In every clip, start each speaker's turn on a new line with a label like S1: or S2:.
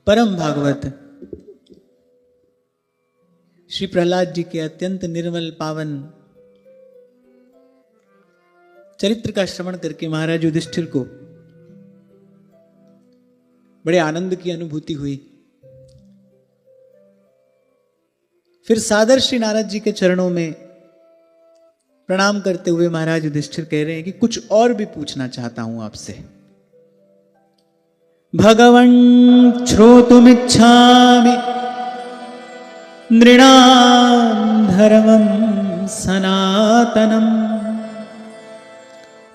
S1: परम भागवत श्री प्रहलाद जी के अत्यंत निर्मल पावन चरित्र का श्रवण करके महाराज युधिष्ठिर को बड़े आनंद की अनुभूति हुई। फिर सादर श्री नारद जी के चरणों में प्रणाम करते हुए महाराज युधिष्ठिर कह रहे हैं कि कुछ और भी पूछना चाहता हूं आपसे। भगवन् श्रोतुमिच्छामि नृणां धर्मं सनातनं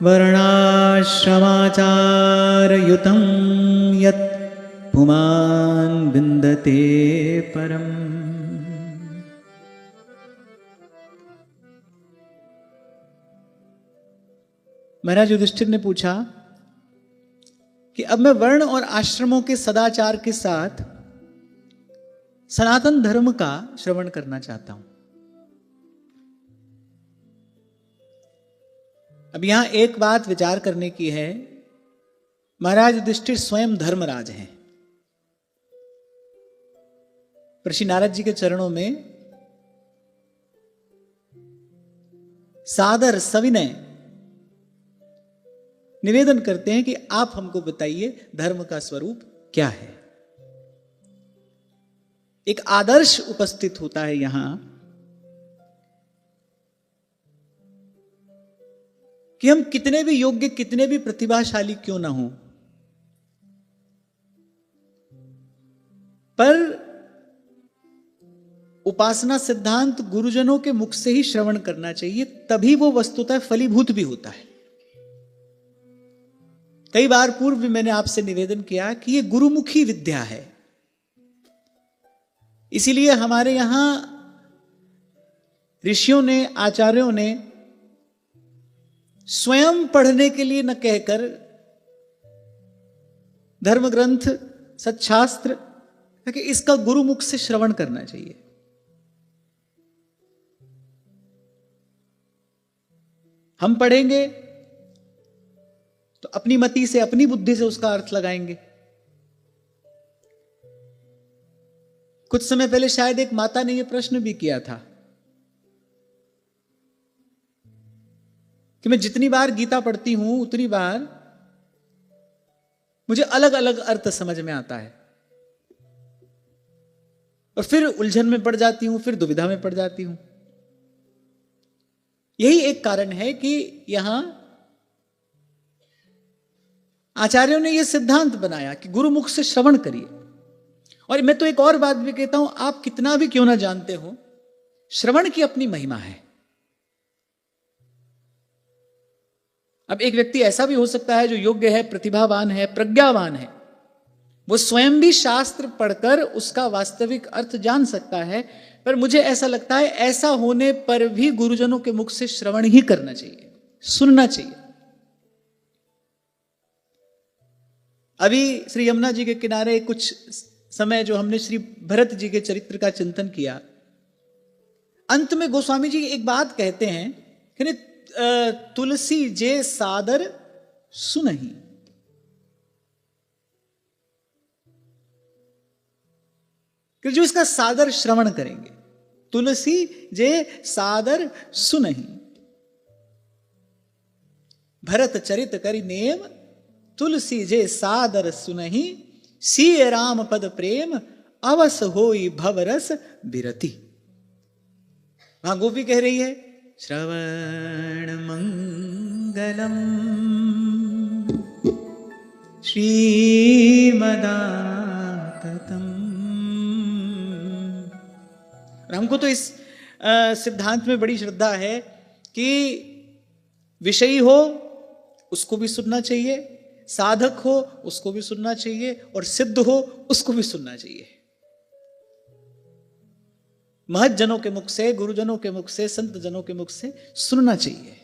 S1: वर्णाश्रमाचारयुतं यत् पुमान् विन्दते परम्। महाराज युधिष्ठिर ने पूछा कि अब मैं वर्ण और आश्रमों के सदाचार के साथ सनातन धर्म का श्रवण करना चाहता हूं। अब यहां एक बात विचार करने की है, महाराज युधिष्ठिर स्वयं धर्मराज हैं, पर श्री नारद जी के चरणों में सादर सविनय निवेदन करते हैं कि आप हमको बताइए धर्म का स्वरूप क्या है। एक आदर्श उपस्थित होता है यहां कि हम कितने भी योग्य, कितने भी प्रतिभाशाली क्यों ना हो, पर उपासना सिद्धांत गुरुजनों के मुख से ही श्रवण करना चाहिए, तभी वो वस्तुतः फलीभूत भी होता है। कई बार पूर्व भी मैंने आपसे निवेदन किया कि ये गुरुमुखी विद्या है, इसीलिए हमारे यहां ऋषियों ने, आचार्यों ने स्वयं पढ़ने के लिए न कहकर धर्म ग्रंथ, सत्शास्त्र कि इसका गुरुमुख से श्रवण करना चाहिए। हम पढ़ेंगे तो अपनी मति से, अपनी बुद्धि से उसका अर्थ लगाएंगे। कुछ समय पहले शायद एक माता ने यह प्रश्न भी किया था कि मैं जितनी बार गीता पढ़ती हूं उतनी बार मुझे अलग अलग अर्थ समझ में आता है और फिर उलझन में पड़ जाती हूं, फिर दुविधा में पड़ जाती हूं। यही एक कारण है कि यहां आचार्यों ने यह सिद्धांत बनाया कि गुरुमुख से श्रवण करिए। और मैं तो एक और बात भी कहता हूं, आप कितना भी क्यों ना जानते हो, श्रवण की अपनी महिमा है। अब एक व्यक्ति ऐसा भी हो सकता है जो योग्य है, प्रतिभावान है, प्रज्ञावान है, वो स्वयं भी शास्त्र पढ़कर उसका वास्तविक अर्थ जान सकता है, पर मुझे ऐसा लगता है ऐसा होने पर भी गुरुजनों के मुख से श्रवण ही करना चाहिए, सुनना चाहिए। अभी श्री यमुना जी के किनारे कुछ समय जो हमने श्री भरत जी के चरित्र का चिंतन किया, अंत में गोस्वामी जी एक बात कहते हैं कि तुलसी जे सादर सुनहि, कि जो इसका सादर श्रवण करेंगे, तुलसी जे सादर सुनहि, भरत चरित करि नेम, तुलसी जे सादर सुनहि, सिय राम पद प्रेम, अवस होई भवरस बिरति। वहां गोपी कह रही है श्रवण मंगलम श्रीमदाततम। और हमको तो इस सिद्धांत में बड़ी श्रद्धा है कि विषयी हो उसको भी सुनना चाहिए, साधक हो उसको भी सुनना चाहिए, और सिद्ध हो उसको भी सुनना चाहिए। महत जनों के मुख से, गुरुजनों के मुख से, संत जनों के मुख से सुनना चाहिए।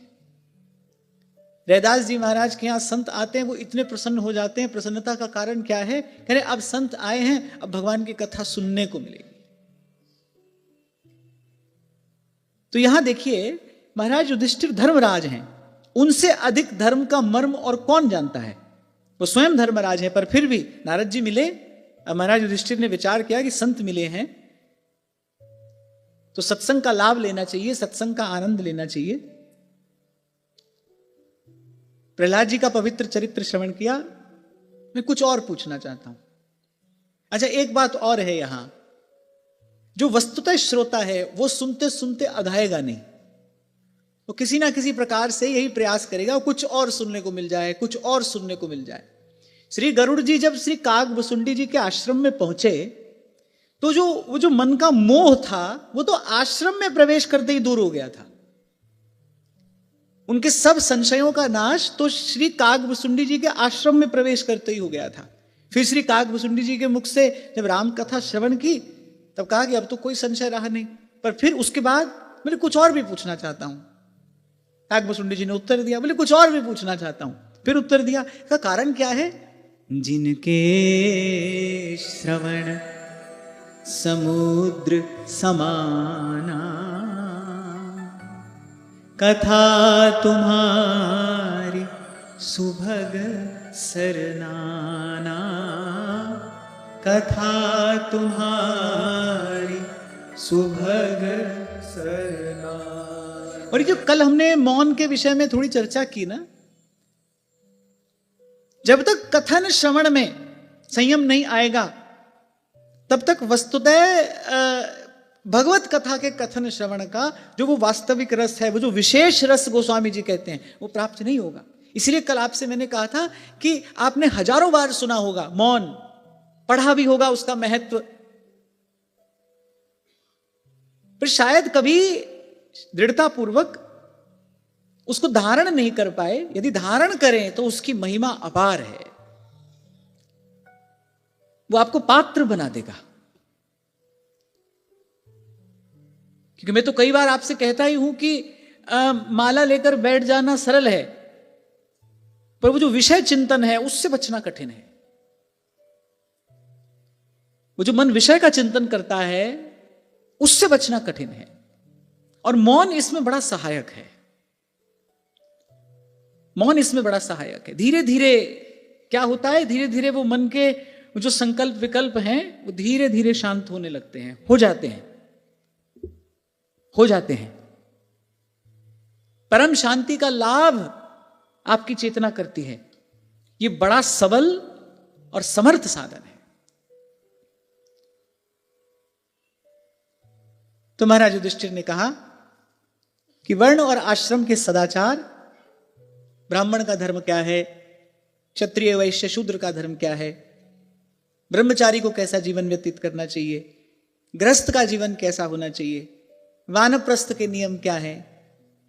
S1: रैदास जी महाराज के यहां संत आते हैं, वो इतने प्रसन्न हो जाते हैं। प्रसन्नता का कारण क्या है? कह रहे अब संत आए हैं, अब भगवान की कथा सुनने को मिलेगी। तो यहां देखिए महाराज युधिष्ठिर धर्मराज हैं, उनसे अधिक धर्म का मर्म और कौन जानता है। वो स्वयं धर्मराज है, पर फिर भी नारद जी मिले अब महाराज युधिष्ठिर ने विचार किया कि संत मिले हैं तो सत्संग का लाभ लेना चाहिए, सत्संग का आनंद लेना चाहिए। प्रहलाद जी का पवित्र चरित्र श्रवण किया। मैं कुछ और पूछना चाहता हूं। अच्छा, एक बात और है यहां, जो वस्तुतः श्रोता है वो सुनते सुनते अघाएगा नहीं, वो किसी ना किसी प्रकार से यही प्रयास करेगा कुछ और सुनने को मिल जाए, कुछ और सुनने को मिल जाए। श्री गरुड़ जी जब श्री कागभुसुंडी जी के आश्रम में पहुंचे तो वो जो मन का मोह था वो तो आश्रम में प्रवेश करते ही दूर हो गया था। उनके सब संशयों का नाश तो श्री कागभुसुंडी जी के आश्रम में प्रवेश करते ही हो गया था। फिर श्री कागभुसुंडी जी के मुख से जब राम कथा श्रवण की तब कहा कि अब तो कोई संशय रहा नहीं। पर फिर उसके बाद बोले कुछ और भी पूछना चाहता हूं। कागभुसुंडी जी ने उत्तर दिया, बोले कुछ और भी पूछना चाहता हूं। फिर उत्तर दिया, का कारण क्या है? जिनके श्रवण समुद्र समाना, कथा तुम्हारी सुभग सरनाना, कथा तुम्हारी सुभग सरनाना। और ये जो कल हमने मौन के विषय में थोड़ी चर्चा की ना, जब तक कथन श्रवण में संयम नहीं आएगा तब तक वस्तुतः भगवत कथा के कथन श्रवण का जो वो वास्तविक रस है, वो जो विशेष रस गोस्वामी जी कहते हैं, वो प्राप्त नहीं होगा। इसलिए कल आपसे मैंने कहा था कि आपने हजारों बार सुना होगा मौन, पढ़ा भी होगा उसका महत्व, पर शायद कभी दृढ़ता पूर्वक उसको धारण नहीं कर पाए। यदि धारण करें तो उसकी महिमा अपार है, वो आपको पात्र बना देगा। क्योंकि मैं तो कई बार आपसे कहता ही हूं कि माला लेकर बैठ जाना सरल है, पर वो जो विषय चिंतन है उससे बचना कठिन है। वो जो मन विषय का चिंतन करता है उससे बचना कठिन है, और मौन इसमें बड़ा सहायक है। मौन इसमें बड़ा सहायक है। धीरे धीरे क्या होता है, धीरे धीरे वो मन के जो संकल्प विकल्प हैं वो धीरे धीरे शांत होने लगते हैं, हो जाते हैं। परम शांति का लाभ आपकी चेतना करती है। ये बड़ा सबल और समर्थ साधन है। तो महाराज युधिष्ठिर ने कहा कि वर्ण और आश्रम के सदाचार, ब्राह्मण का धर्म क्या है, क्षत्रिय वैश्य शूद्र का धर्म क्या है, ब्रह्मचारी को कैसा जीवन व्यतीत करना चाहिए, गृहस्थ का जीवन कैसा होना चाहिए, वानप्रस्थ के नियम क्या है,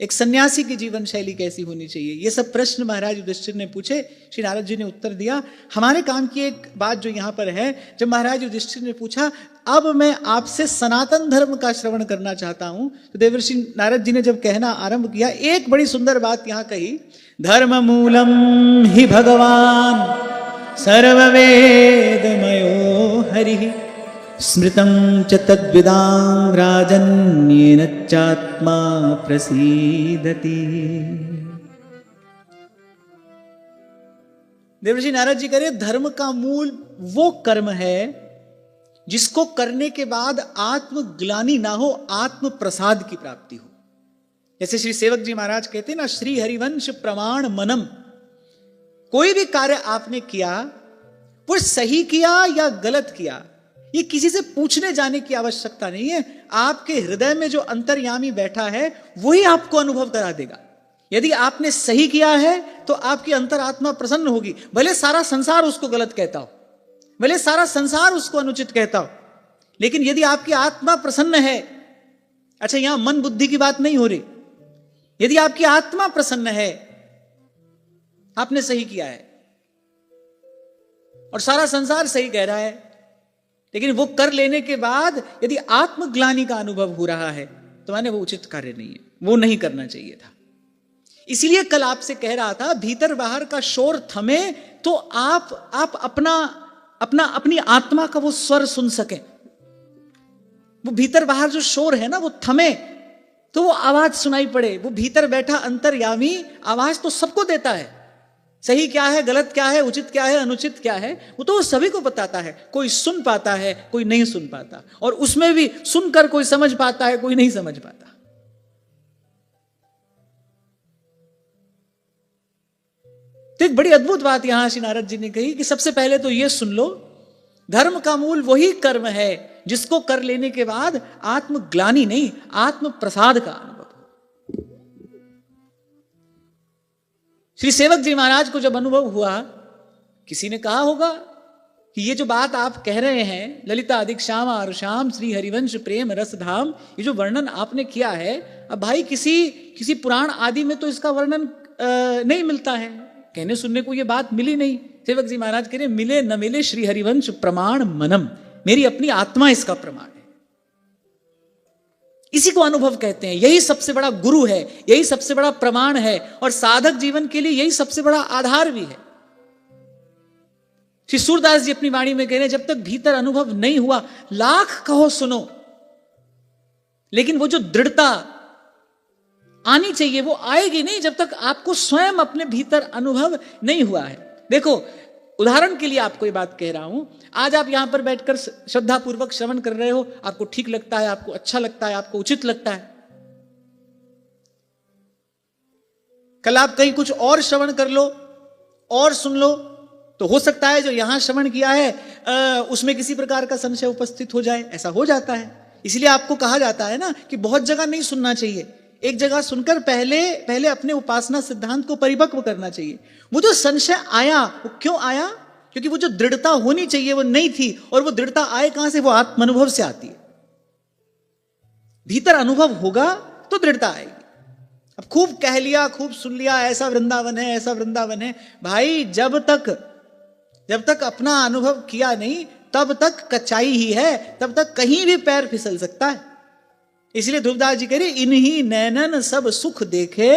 S1: एक सन्यासी की जीवन शैली कैसी होनी चाहिए, ये सब प्रश्न महाराज युधिष्ठिर ने पूछे। श्री नारद जी ने उत्तर दिया। हमारे काम की एक बात जो यहां पर है, जब महाराज युधिष्ठिर ने पूछा अब मैं आपसे सनातन धर्म का श्रवण करना चाहता हूं, तो देवर्षि नारद जी ने जब कहना आरंभ किया, एक बड़ी सुंदर बात यहां कही, धर्म मूलम ही भगवान सर्ववेदमयो हरिः स्मृतं च तद्विदां राजन्येन चात्मा प्रसीदति। देवर्षि नारद जी कह रहे धर्म का मूल वो कर्म है जिसको करने के बाद आत्मग्लानि ना हो, आत्म प्रसाद की प्राप्ति हो। जैसे श्री सेवक जी महाराज कहते हैं ना, श्री हरिवंश प्रमाण मनम। कोई भी कार्य आपने किया वो सही किया या गलत किया, ये किसी से पूछने जाने की आवश्यकता नहीं है। आपके हृदय में जो अंतर्यामी बैठा है वही आपको अनुभव करा देगा। यदि आपने सही किया है तो आपकी अंतरात्मा प्रसन्न होगी, भले सारा संसार उसको गलत कहता हो, भले सारा संसार उसको अनुचित कहता हो, लेकिन यदि आपकी आत्मा प्रसन्न है, अच्छा यहां मन बुद्धि की बात नहीं हो रही, यदि आपकी आत्मा प्रसन्न है, आपने सही किया है और सारा संसार सही कह रहा है, लेकिन वो कर लेने के बाद यदि आत्मग्लानि का अनुभव हो रहा है तो माने वो उचित कार्य नहीं है, वो नहीं करना चाहिए था। इसीलिए कल आपसे कह रहा था भीतर बाहर का शोर थमे तो आप अपनी आत्मा का वो स्वर सुन सकें। वो भीतर बाहर जो शोर है ना वो थमे तो वो आवाज सुनाई पड़े। वो भीतर बैठा अंतर्यामी आवाज तो सबको देता है, सही क्या है, गलत क्या है, उचित क्या है, अनुचित क्या है, वो तो सभी को बताता है। कोई सुन पाता है, कोई नहीं सुन पाता, और उसमें भी सुनकर कोई समझ पाता है, कोई नहीं समझ पाता। तो एक बड़ी अद्भुत बात यहां श्री नारद जी ने कही कि सबसे पहले तो यह सुन लो, धर्म का मूल वही कर्म है जिसको कर लेने के बाद आत्मग्लानि नहीं, आत्म प्रसाद का अनुभव। श्री सेवक जी महाराज को जब अनुभव हुआ, किसी ने कहा होगा कि ये जो बात आप कह रहे हैं, ललिता अधिक श्याम आरुषाम श्री हरिवंश प्रेम रस धाम, ये जो वर्णन आपने किया है, अब भाई किसी पुराण आदि में तो इसका वर्णन नहीं मिलता है, कहने सुनने को ये बात मिली नहीं। सेवक जी महाराज कह रहे मिले न मिले श्री हरिवंश प्रमाण मनम, मेरी अपनी आत्मा इसका प्रमाण है। इसी को अनुभव कहते हैं, यही सबसे बड़ा गुरु है, यही सबसे बड़ा प्रमाण है, और साधक जीवन के लिए यही सबसे बड़ा आधार भी है। श्री सूरदास जी अपनी वाणी में कह रहे हैं, जब तक भीतर अनुभव नहीं हुआ, लाख कहो सुनो, लेकिन वो जो दृढ़ता आनी चाहिए वो आएगी नहीं जब तक आपको स्वयं अपने भीतर अनुभव नहीं हुआ है। देखो, उदाहरण के लिए आपको ये बात कह रहा हूं, आज आप यहां पर बैठकर श्रद्धा पूर्वक श्रवण कर रहे हो, आपको ठीक लगता है, आपको अच्छा लगता है, आपको उचित लगता है। कल आप कहीं कुछ और श्रवण कर लो और सुन लो, तो हो सकता है जो यहां श्रवण किया है उसमें किसी प्रकार का संशय उपस्थित हो जाए, ऐसा हो जाता है। इसलिए आपको कहा जाता है ना कि बहुत जगह नहीं सुनना चाहिए, एक जगह सुनकर पहले अपने उपासना सिद्धांत को परिपक्व करना चाहिए। वो जो संशय आया, वो क्यों आया? क्योंकि वो जो दृढ़ता होनी चाहिए वो नहीं थी, और वो दृढ़ता आए कहां से? वो आत्मानुभव से आती है। भीतर अनुभव होगा तो दृढ़ता आएगी। अब खूब कह लिया, खूब सुन लिया, ऐसा वृंदावन है, ऐसा वृंदावन है, भाई जब तक अपना अनुभव किया नहीं तब तक कच्चाई ही है, तब तक कहीं भी पैर फिसल सकता है। इसलिए ध्रुवदास जी कह रहे, इन्हीं नैनन सब सुख देखे,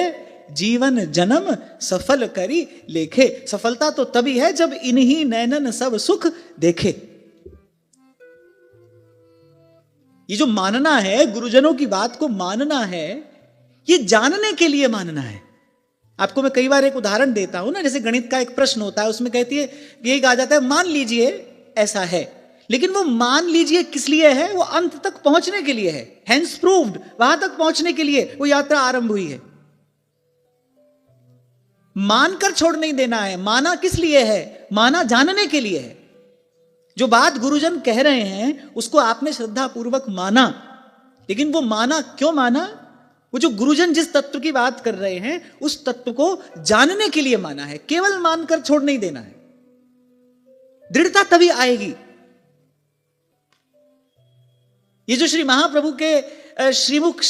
S1: जीवन जन्म सफल करी लेखे। सफलता तो तभी है जब इन्हीं नैनन सब सुख देखे। ये जो मानना है, गुरुजनों की बात को मानना है, ये जानने के लिए मानना है। आपको मैं कई बार एक उदाहरण देता हूं ना, जैसे गणित का एक प्रश्न होता है, उसमें कहती है, यही कहा जाता है मान लीजिए ऐसा है, लेकिन वो मान लीजिए किस लिए है? वो अंत तक पहुंचने के लिए है, हेंस प्रूव्ड, वहां तक पहुंचने के लिए वो यात्रा आरंभ हुई है। मानकर छोड़ नहीं देना है। माना किस लिए है? माना जानने के लिए है। जो बात गुरुजन कह रहे हैं उसको आपने श्रद्धा पूर्वक माना, लेकिन वो माना क्यों माना? वो जो गुरुजन जिस तत्व की बात कर रहे हैं उस तत्व को जानने के लिए माना है, केवल मानकर छोड़ नहीं देना है। दृढ़ता तभी आएगी। ये जो श्री महाप्रभु के श्रीमुख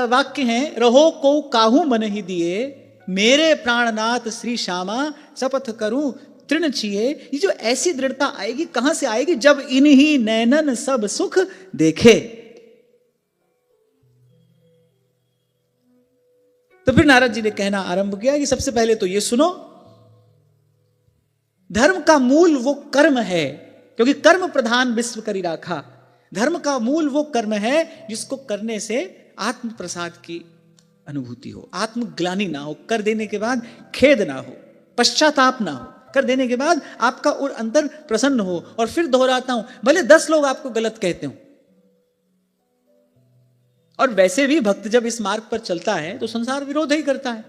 S1: वाक्य हैं, रहो को काहू मन ही दिए, मेरे प्राणनाथ श्री श्यामा शपथ करूं तृण छिए। ये जो ऐसी दृढ़ता आएगी, कहां से आएगी? जब इन्हीं नैनन सब सुख देखे। तो फिर नारद जी ने कहना आरंभ किया कि सबसे पहले तो ये सुनो, धर्म का मूल वो कर्म है, क्योंकि कर्म प्रधान विश्व करी राखा। धर्म का मूल वो कर्म है जिसको करने से आत्म प्रसाद की अनुभूति हो, आत्मग्लानि ना हो, कर देने के बाद खेद ना हो, पश्चाताप ना हो, कर देने के बाद आपका और अंतर प्रसन्न हो। और फिर दोहराता हूं, भले 10 लोग आपको गलत कहते हो, और वैसे भी भक्त जब इस मार्ग पर चलता है तो संसार विरोध ही करता है।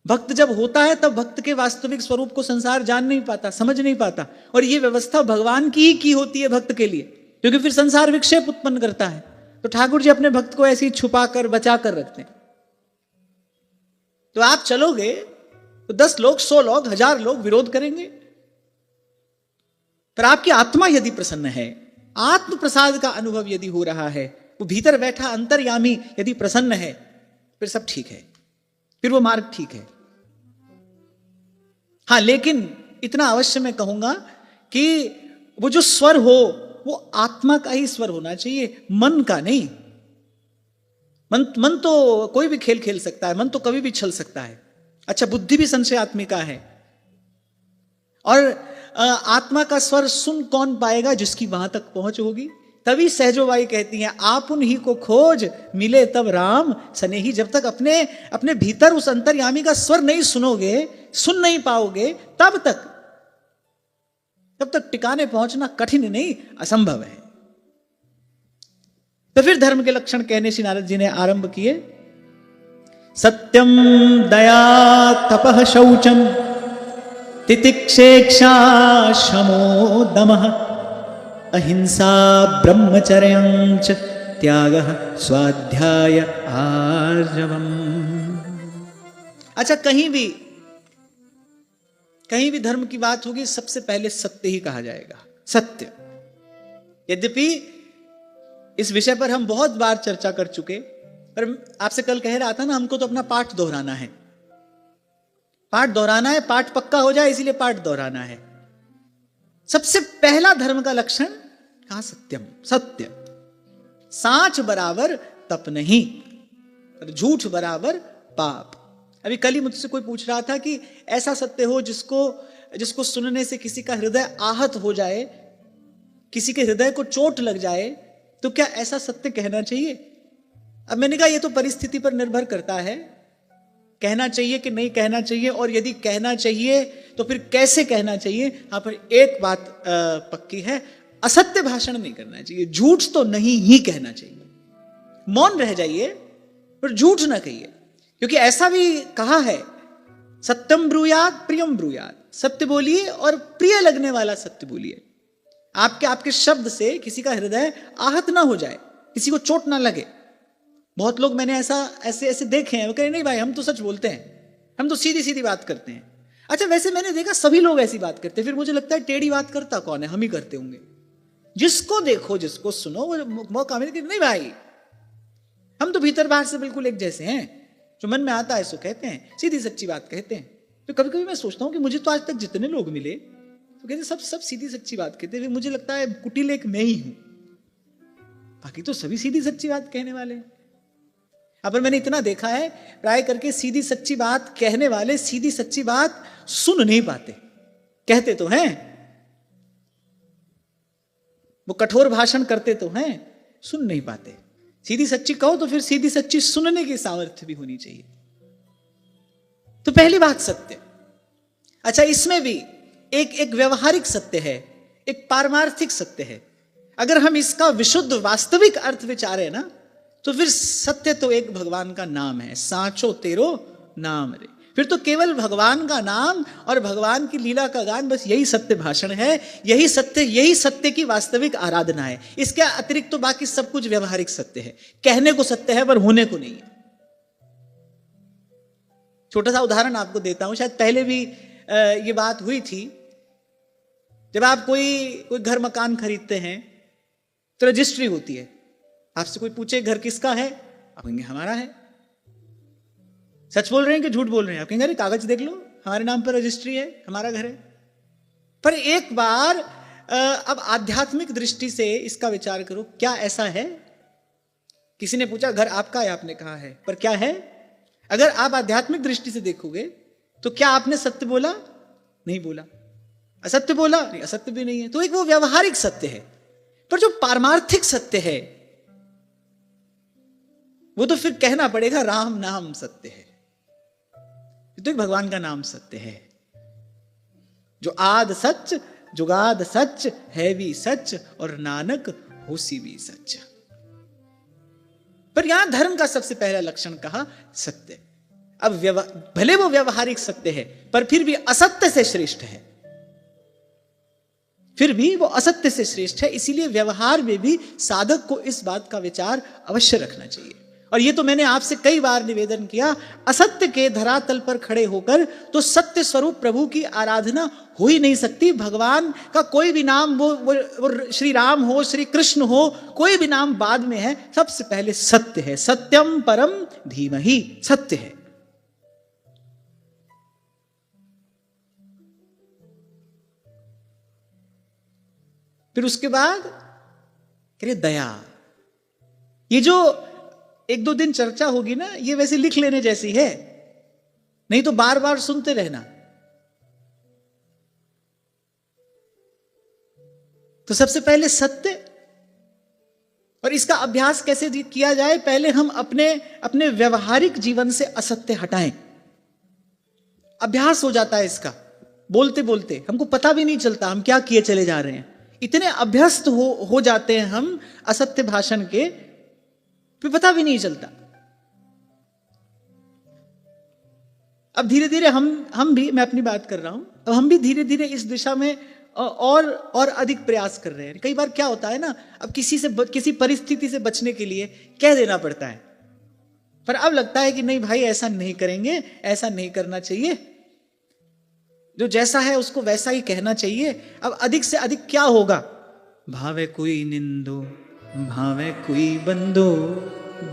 S1: भक्त जब होता है तब भक्त के वास्तविक स्वरूप को संसार जान नहीं पाता, समझ नहीं पाता, और ये व्यवस्था भगवान की ही की होती है भक्त के लिए, क्योंकि फिर संसार विक्षेप उत्पन्न करता है। तो ठाकुर जी अपने भक्त को ऐसे ही छुपा कर बचा कर रखते हैं। तो आप चलोगे तो 10 लोग, 100 लोग, 1000 लोग विरोध करेंगे, पर आपकी आत्मा यदि प्रसन्न है, आत्म प्रसाद का अनुभव यदि हो रहा है, वो भीतर बैठा अंतर्यामी यदि प्रसन्न है, फिर सब ठीक है, फिर वो मार्ग ठीक है। हां, लेकिन इतना अवश्य मैं कहूंगा कि वो जो स्वर हो वो आत्मा का ही स्वर होना चाहिए, मन का नहीं। मन तो कोई भी खेल खेल सकता है, मन तो कभी भी छल सकता है। अच्छा, बुद्धि भी संशयात्मिका है, और आत्मा का स्वर सुन कौन पाएगा? जिसकी वहां तक पहुंच होगी। तभी सहजोबाई कहती हैं, आप उन्हीं को खोज मिले तब राम सनेही। जब तक अपने भीतर उस अंतर्यामी का स्वर नहीं सुनोगे, सुन नहीं पाओगे, तब तक टिकाने पहुंचना कठिन नहीं, असंभव है। तो फिर धर्म के लक्षण कहने श्री नारद जी ने आरंभ किए। सत्यम दया तपः शौचम तितिक्षेक्षा शमो दमः अहिंसा ब्रह्मचर्यं च त्यागः स्वाध्याय आर्जवम्। अच्छा, कहीं भी धर्म की बात होगी, सबसे पहले सत्य ही कहा जाएगा, सत्य। यद्यपि इस विषय पर हम बहुत बार चर्चा कर चुके, पर आपसे कल कह रहा था ना, हमको तो अपना पाठ दोहराना है, पाठ पक्का हो जाए, इसीलिए पाठ दोहराना है। सबसे पहला धर्म का लक्षण कहा? सत्यम, सत्य। साच बराबर तप नहीं, और झूठ बराबर पाप। अभी कल ही मुझसे कोई पूछ रहा था कि ऐसा सत्य हो जिसको सुनने से किसी का हृदय आहत हो जाए, किसी के हृदय को चोट लग जाए, तो क्या ऐसा सत्य कहना चाहिए? अब मैंने कहा ये तो परिस्थिति पर निर्भर करता है, कहना चाहिए कि नहीं कहना चाहिए, और यदि कहना चाहिए तो फिर कैसे कहना चाहिए। यहां पर एक बात पक्की है, असत्य भाषण नहीं करना चाहिए, झूठ तो नहीं ही कहना चाहिए। मौन रह जाइए पर झूठ ना कहिए, क्योंकि ऐसा भी कहा है, सत्यम ब्रूयात प्रियम ब्रूयात, सत्य बोलिए और प्रिय लगने वाला सत्य बोलिए। आपके शब्द से किसी का हृदय आहत ना हो जाए, किसी को चोट ना लगे। बहुत लोग मैंने ऐसे देखे हैं, वो कहे नहीं भाई हम तो सच बोलते हैं, हम तो सीधी सीधी बात करते हैं। अच्छा, वैसे मैंने देखा सभी लोग ऐसी बात करते हैं, फिर मुझे लगता है टेढ़ी बात करता कौन है? हम ही करते होंगे। जिसको देखो, जिसको सुनो, वो मौका मिले कि नहीं भाई हम तो भीतर बाहर से बिल्कुल एक जैसे हैं, जो मन में आता है सो कहते हैं, सीधी सच्ची बात कहते हैं। तो कभी कभी मैं सोचता हूं कि मुझे तो आज तक जितने लोग मिले तो कहते सब सीधी सच्ची बात कहते हैं, मुझे लगता है कुटिल एक मैं ही हूं, बाकी तो सभी सीधी सच्ची बात कहने वाले हैं। पर मैंने इतना देखा है, प्राय करके सीधी सच्ची बात कहने वाले सीधी सच्ची बात सुन नहीं पाते, कहते तो हैं, वो कठोर भाषण करते तो हैं, सुन नहीं पाते। सीधी सच्ची कहो तो फिर सीधी सच्ची सुनने की सामर्थ्य भी होनी चाहिए। तो पहली बात सत्य। अच्छा, इसमें भी एक व्यवहारिक सत्य है, एक पारमार्थिक सत्य है। अगर हम इसका विशुद्ध वास्तविक अर्थ विचारे ना, तो फिर सत्य तो एक भगवान का नाम है, सांचो तेरो नाम रे। फिर तो केवल भगवान का नाम और भगवान की लीला का गान, बस यही सत्य भाषण है, यही सत्य की वास्तविक आराधना है। इसके अतिरिक्त तो बाकी सब कुछ व्यवहारिक सत्य है, कहने को सत्य है पर होने को नहीं है। छोटा सा उदाहरण आपको देता हूं, शायद पहले भी ये बात हुई थी। जब आप कोई घर मकान खरीदते हैं तो रजिस्ट्री होती है। आपसे कोई पूछे घर किसका है, आप कहेंगे हमारा है। सच बोल रहे हैं कि झूठ बोल रहे हैं? आप कहेंगे अरे कागज देख लो, हमारे नाम पर रजिस्ट्री है, हमारा घर है। पर एक बार अब आध्यात्मिक दृष्टि से इसका विचार करो, क्या ऐसा है? किसी ने पूछा घर आपका है, आपने कहा है, पर क्या है? अगर आप आध्यात्मिक दृष्टि से देखोगे तो क्या आपने सत्य बोला? नहीं बोला। असत्य बोला? नहीं, असत्य भी नहीं है। तो एक वो व्यवहारिक सत्य है, पर जो पारमार्थिक सत्य है वो तो फिर कहना पड़ेगा राम नाम सत्य है, तो एक भगवान का नाम सत्य है, जो आद सच जुगाद सच है भी सच और नानक होसी भी सच। पर यहां धर्म का सबसे पहला लक्षण कहा सत्य। अब भले वो व्यवहारिक सत्य है पर फिर भी असत्य से श्रेष्ठ है, फिर भी वो असत्य से श्रेष्ठ है। इसीलिए व्यवहार में भी साधक को इस बात का विचार अवश्य रखना चाहिए। और ये तो मैंने आपसे कई बार निवेदन किया, असत्य के धरातल पर खड़े होकर तो सत्य स्वरूप प्रभु की आराधना हो ही नहीं सकती। भगवान का कोई भी नाम, वो श्री राम हो, श्री कृष्ण हो, कोई भी नाम बाद में है, सबसे पहले सत्य है। सत्यम परम धीमहि, सत्य है। फिर उसके बाद करिए दया। ये जो एक दो दिन चर्चा होगी ना, ये वैसे लिख लेने जैसी है, नहीं तो बार बार सुनते रहना। तो सबसे पहले सत्य, और इसका अभ्यास कैसे किया जाए? पहले हम अपने व्यवहारिक जीवन से असत्य हटाएं। अभ्यास हो जाता है इसका, बोलते बोलते हमको पता भी नहीं चलता हम क्या किए चले जा रहे हैं। इतने अभ्यस्त हो जाते हैं हम असत्य भाषण के, फिर पता भी नहीं चलता। अब धीरे धीरे हम भी, मैं अपनी बात कर रहा हूं, अब हम भी धीरे धीरे इस दिशा में और अधिक प्रयास कर रहे हैं। कई बार क्या होता है ना, अब किसी परिस्थिति से बचने के लिए कह देना पड़ता है, पर अब लगता है कि नहीं भाई ऐसा नहीं करेंगे, ऐसा नहीं करना चाहिए, जो जैसा है उसको वैसा ही कहना चाहिए। अब अधिक से अधिक क्या होगा, भावे कोई निंदो भावे कोई बंदो,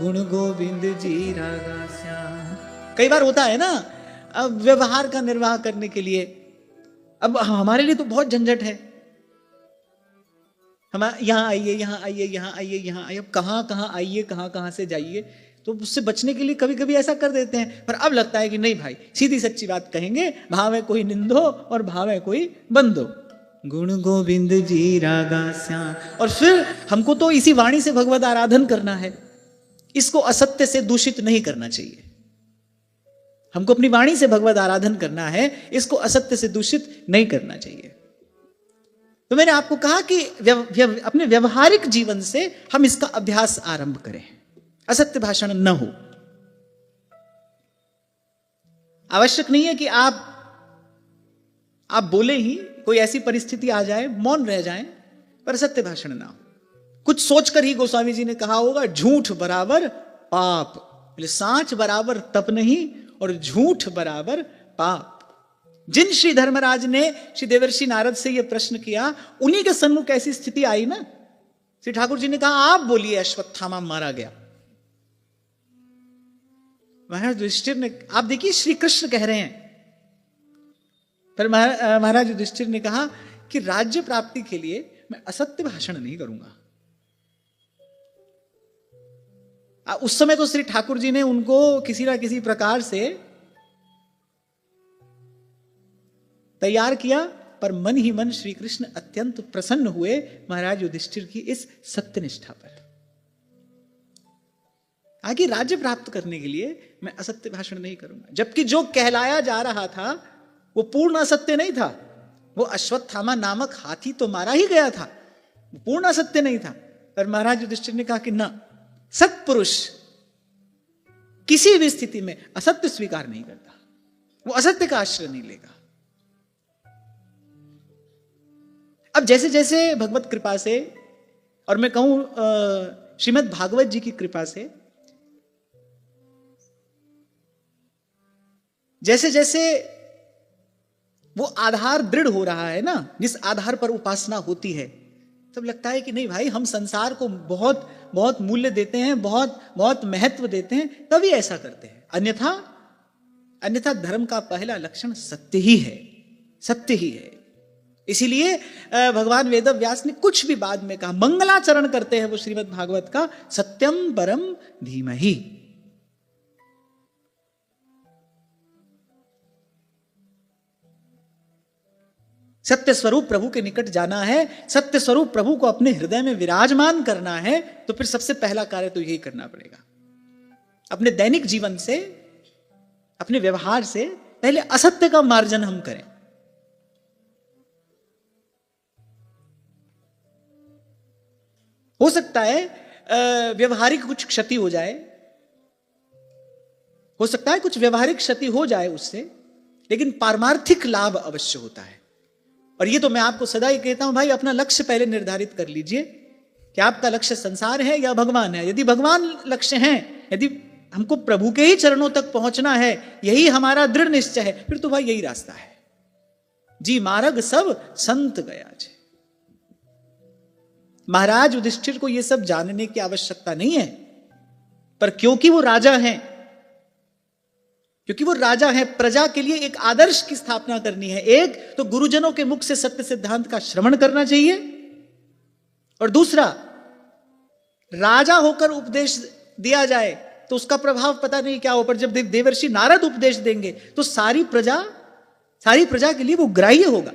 S1: गुण गोविंद जी रागा श्याम। कई बार होता है ना, अब व्यवहार का निर्वाह करने के लिए अब हमारे लिए तो बहुत झंझट है, हम यहां आइए यहां आइए यहां आइए यहां आइए, अब कहां कहां आइए कहां कहां से जाइए, तो उससे बचने के लिए कभी कभी ऐसा कर देते हैं। पर अब लगता है कि नहीं भाई, सीधी सच्ची बात कहेंगे, भावे कोई निंदो और भावे कोई बंदो, गुण गोविंद जी रागा श्याम। और फिर हमको तो इसी वाणी से भगवत आराधन करना है, इसको असत्य से दूषित नहीं करना चाहिए। हमको अपनी वाणी से भगवत आराधन करना है, इसको असत्य से दूषित नहीं करना चाहिए। तो मैंने आपको कहा कि अपने व्यवहारिक जीवन से हम इसका अभ्यास आरंभ करें, असत्य भाषण न हो। आवश्यक नहीं है कि आप बोले ही, कोई ऐसी परिस्थिति आ जाए मौन रह जाएं, पर असत्य भाषण ना हो। कुछ सोचकर ही गोस्वामी जी ने कहा होगा, झूठ बराबर पाप, सांच बराबर तप नहीं और झूठ बराबर पाप। जिन श्री धर्मराज ने श्री देवर्षि नारद से यह प्रश्न किया, उन्हीं के सन्मुख ऐसी स्थिति आई ना। श्री ठाकुर जी ने कहा आप बोलिए, अश्वत्थामा मारा गया। महाराज युधिष्ठिर ने, आप देखिए श्री कृष्ण कह रहे हैं, पर महाराज युधिष्ठिर ने कहा कि राज्य प्राप्ति के लिए मैं असत्य भाषण नहीं करूंगा। उस समय तो श्री ठाकुर जी ने उनको किसी ना किसी प्रकार से तैयार किया, पर मन ही मन श्री कृष्ण अत्यंत प्रसन्न हुए महाराज युधिष्ठिर की इस सत्यनिष्ठा पर। आगे राज्य प्राप्त करने के लिए मैं असत्य भाषण नहीं करूंगा। जबकि जो कहलाया जा रहा था वो पूर्ण असत्य नहीं था, वो अश्वत्थामा नामक हाथी तो मारा ही गया था, वो पूर्ण असत्य नहीं था। पर महाराज युधिष्ठिर ने कहा कि ना, सत्पुरुष किसी भी स्थिति में असत्य स्वीकार नहीं करता, वो असत्य का आश्रय नहीं लेगा। अब जैसे जैसे भगवत कृपा से, और मैं कहूं श्रीमद् भागवत जी की कृपा से, जैसे जैसे वो आधार दृढ़ हो रहा है ना, जिस आधार पर उपासना होती है, तब लगता है कि नहीं भाई, हम संसार को बहुत बहुत मूल्य देते हैं, बहुत बहुत महत्व देते हैं, तभी ऐसा करते हैं। अन्यथा धर्म का पहला लक्षण सत्य ही है, सत्य ही है। इसीलिए भगवान वेदव्यास ने कुछ भी बाद में कहा, मंगलाचरण करते हैं वो श्रीमद् भागवत का, सत्यम परम धीमहि। सत्य स्वरूप प्रभु के निकट जाना है, सत्य स्वरूप प्रभु को अपने हृदय में विराजमान करना है, तो फिर सबसे पहला कार्य तो यही करना पड़ेगा। अपने दैनिक जीवन से, अपने व्यवहार से पहले असत्य का मार्जन हम करें। हो सकता है व्यवहारिक कुछ क्षति हो जाए, हो सकता है कुछ व्यवहारिक क्षति हो जाए उससे, लेकिन पारमार्थिक लाभ अवश्य होता है। और ये तो मैं आपको सदा ही कहता हूं भाई, अपना लक्ष्य पहले निर्धारित कर लीजिए कि आपका लक्ष्य संसार है या भगवान है। यदि भगवान लक्ष्य है, यदि हमको प्रभु के ही चरणों तक पहुंचना है, यही हमारा दृढ़ निश्चय है, फिर तो भाई यही रास्ता है। जी मार्ग सब संत गया छे। महाराज युधिष्ठिर को यह सब जानने की आवश्यकता नहीं है, पर क्योंकि वो राजा हैं, क्योंकि वो राजा है, प्रजा के लिए एक आदर्श की स्थापना करनी है। एक तो गुरुजनों के मुख से सत्य सिद्धांत का श्रवण करना चाहिए, और दूसरा राजा होकर उपदेश दिया जाए तो उसका प्रभाव पता नहीं क्या हो, पर जब देवर्षि नारद उपदेश देंगे तो सारी प्रजा के लिए वो ग्राह्य होगा।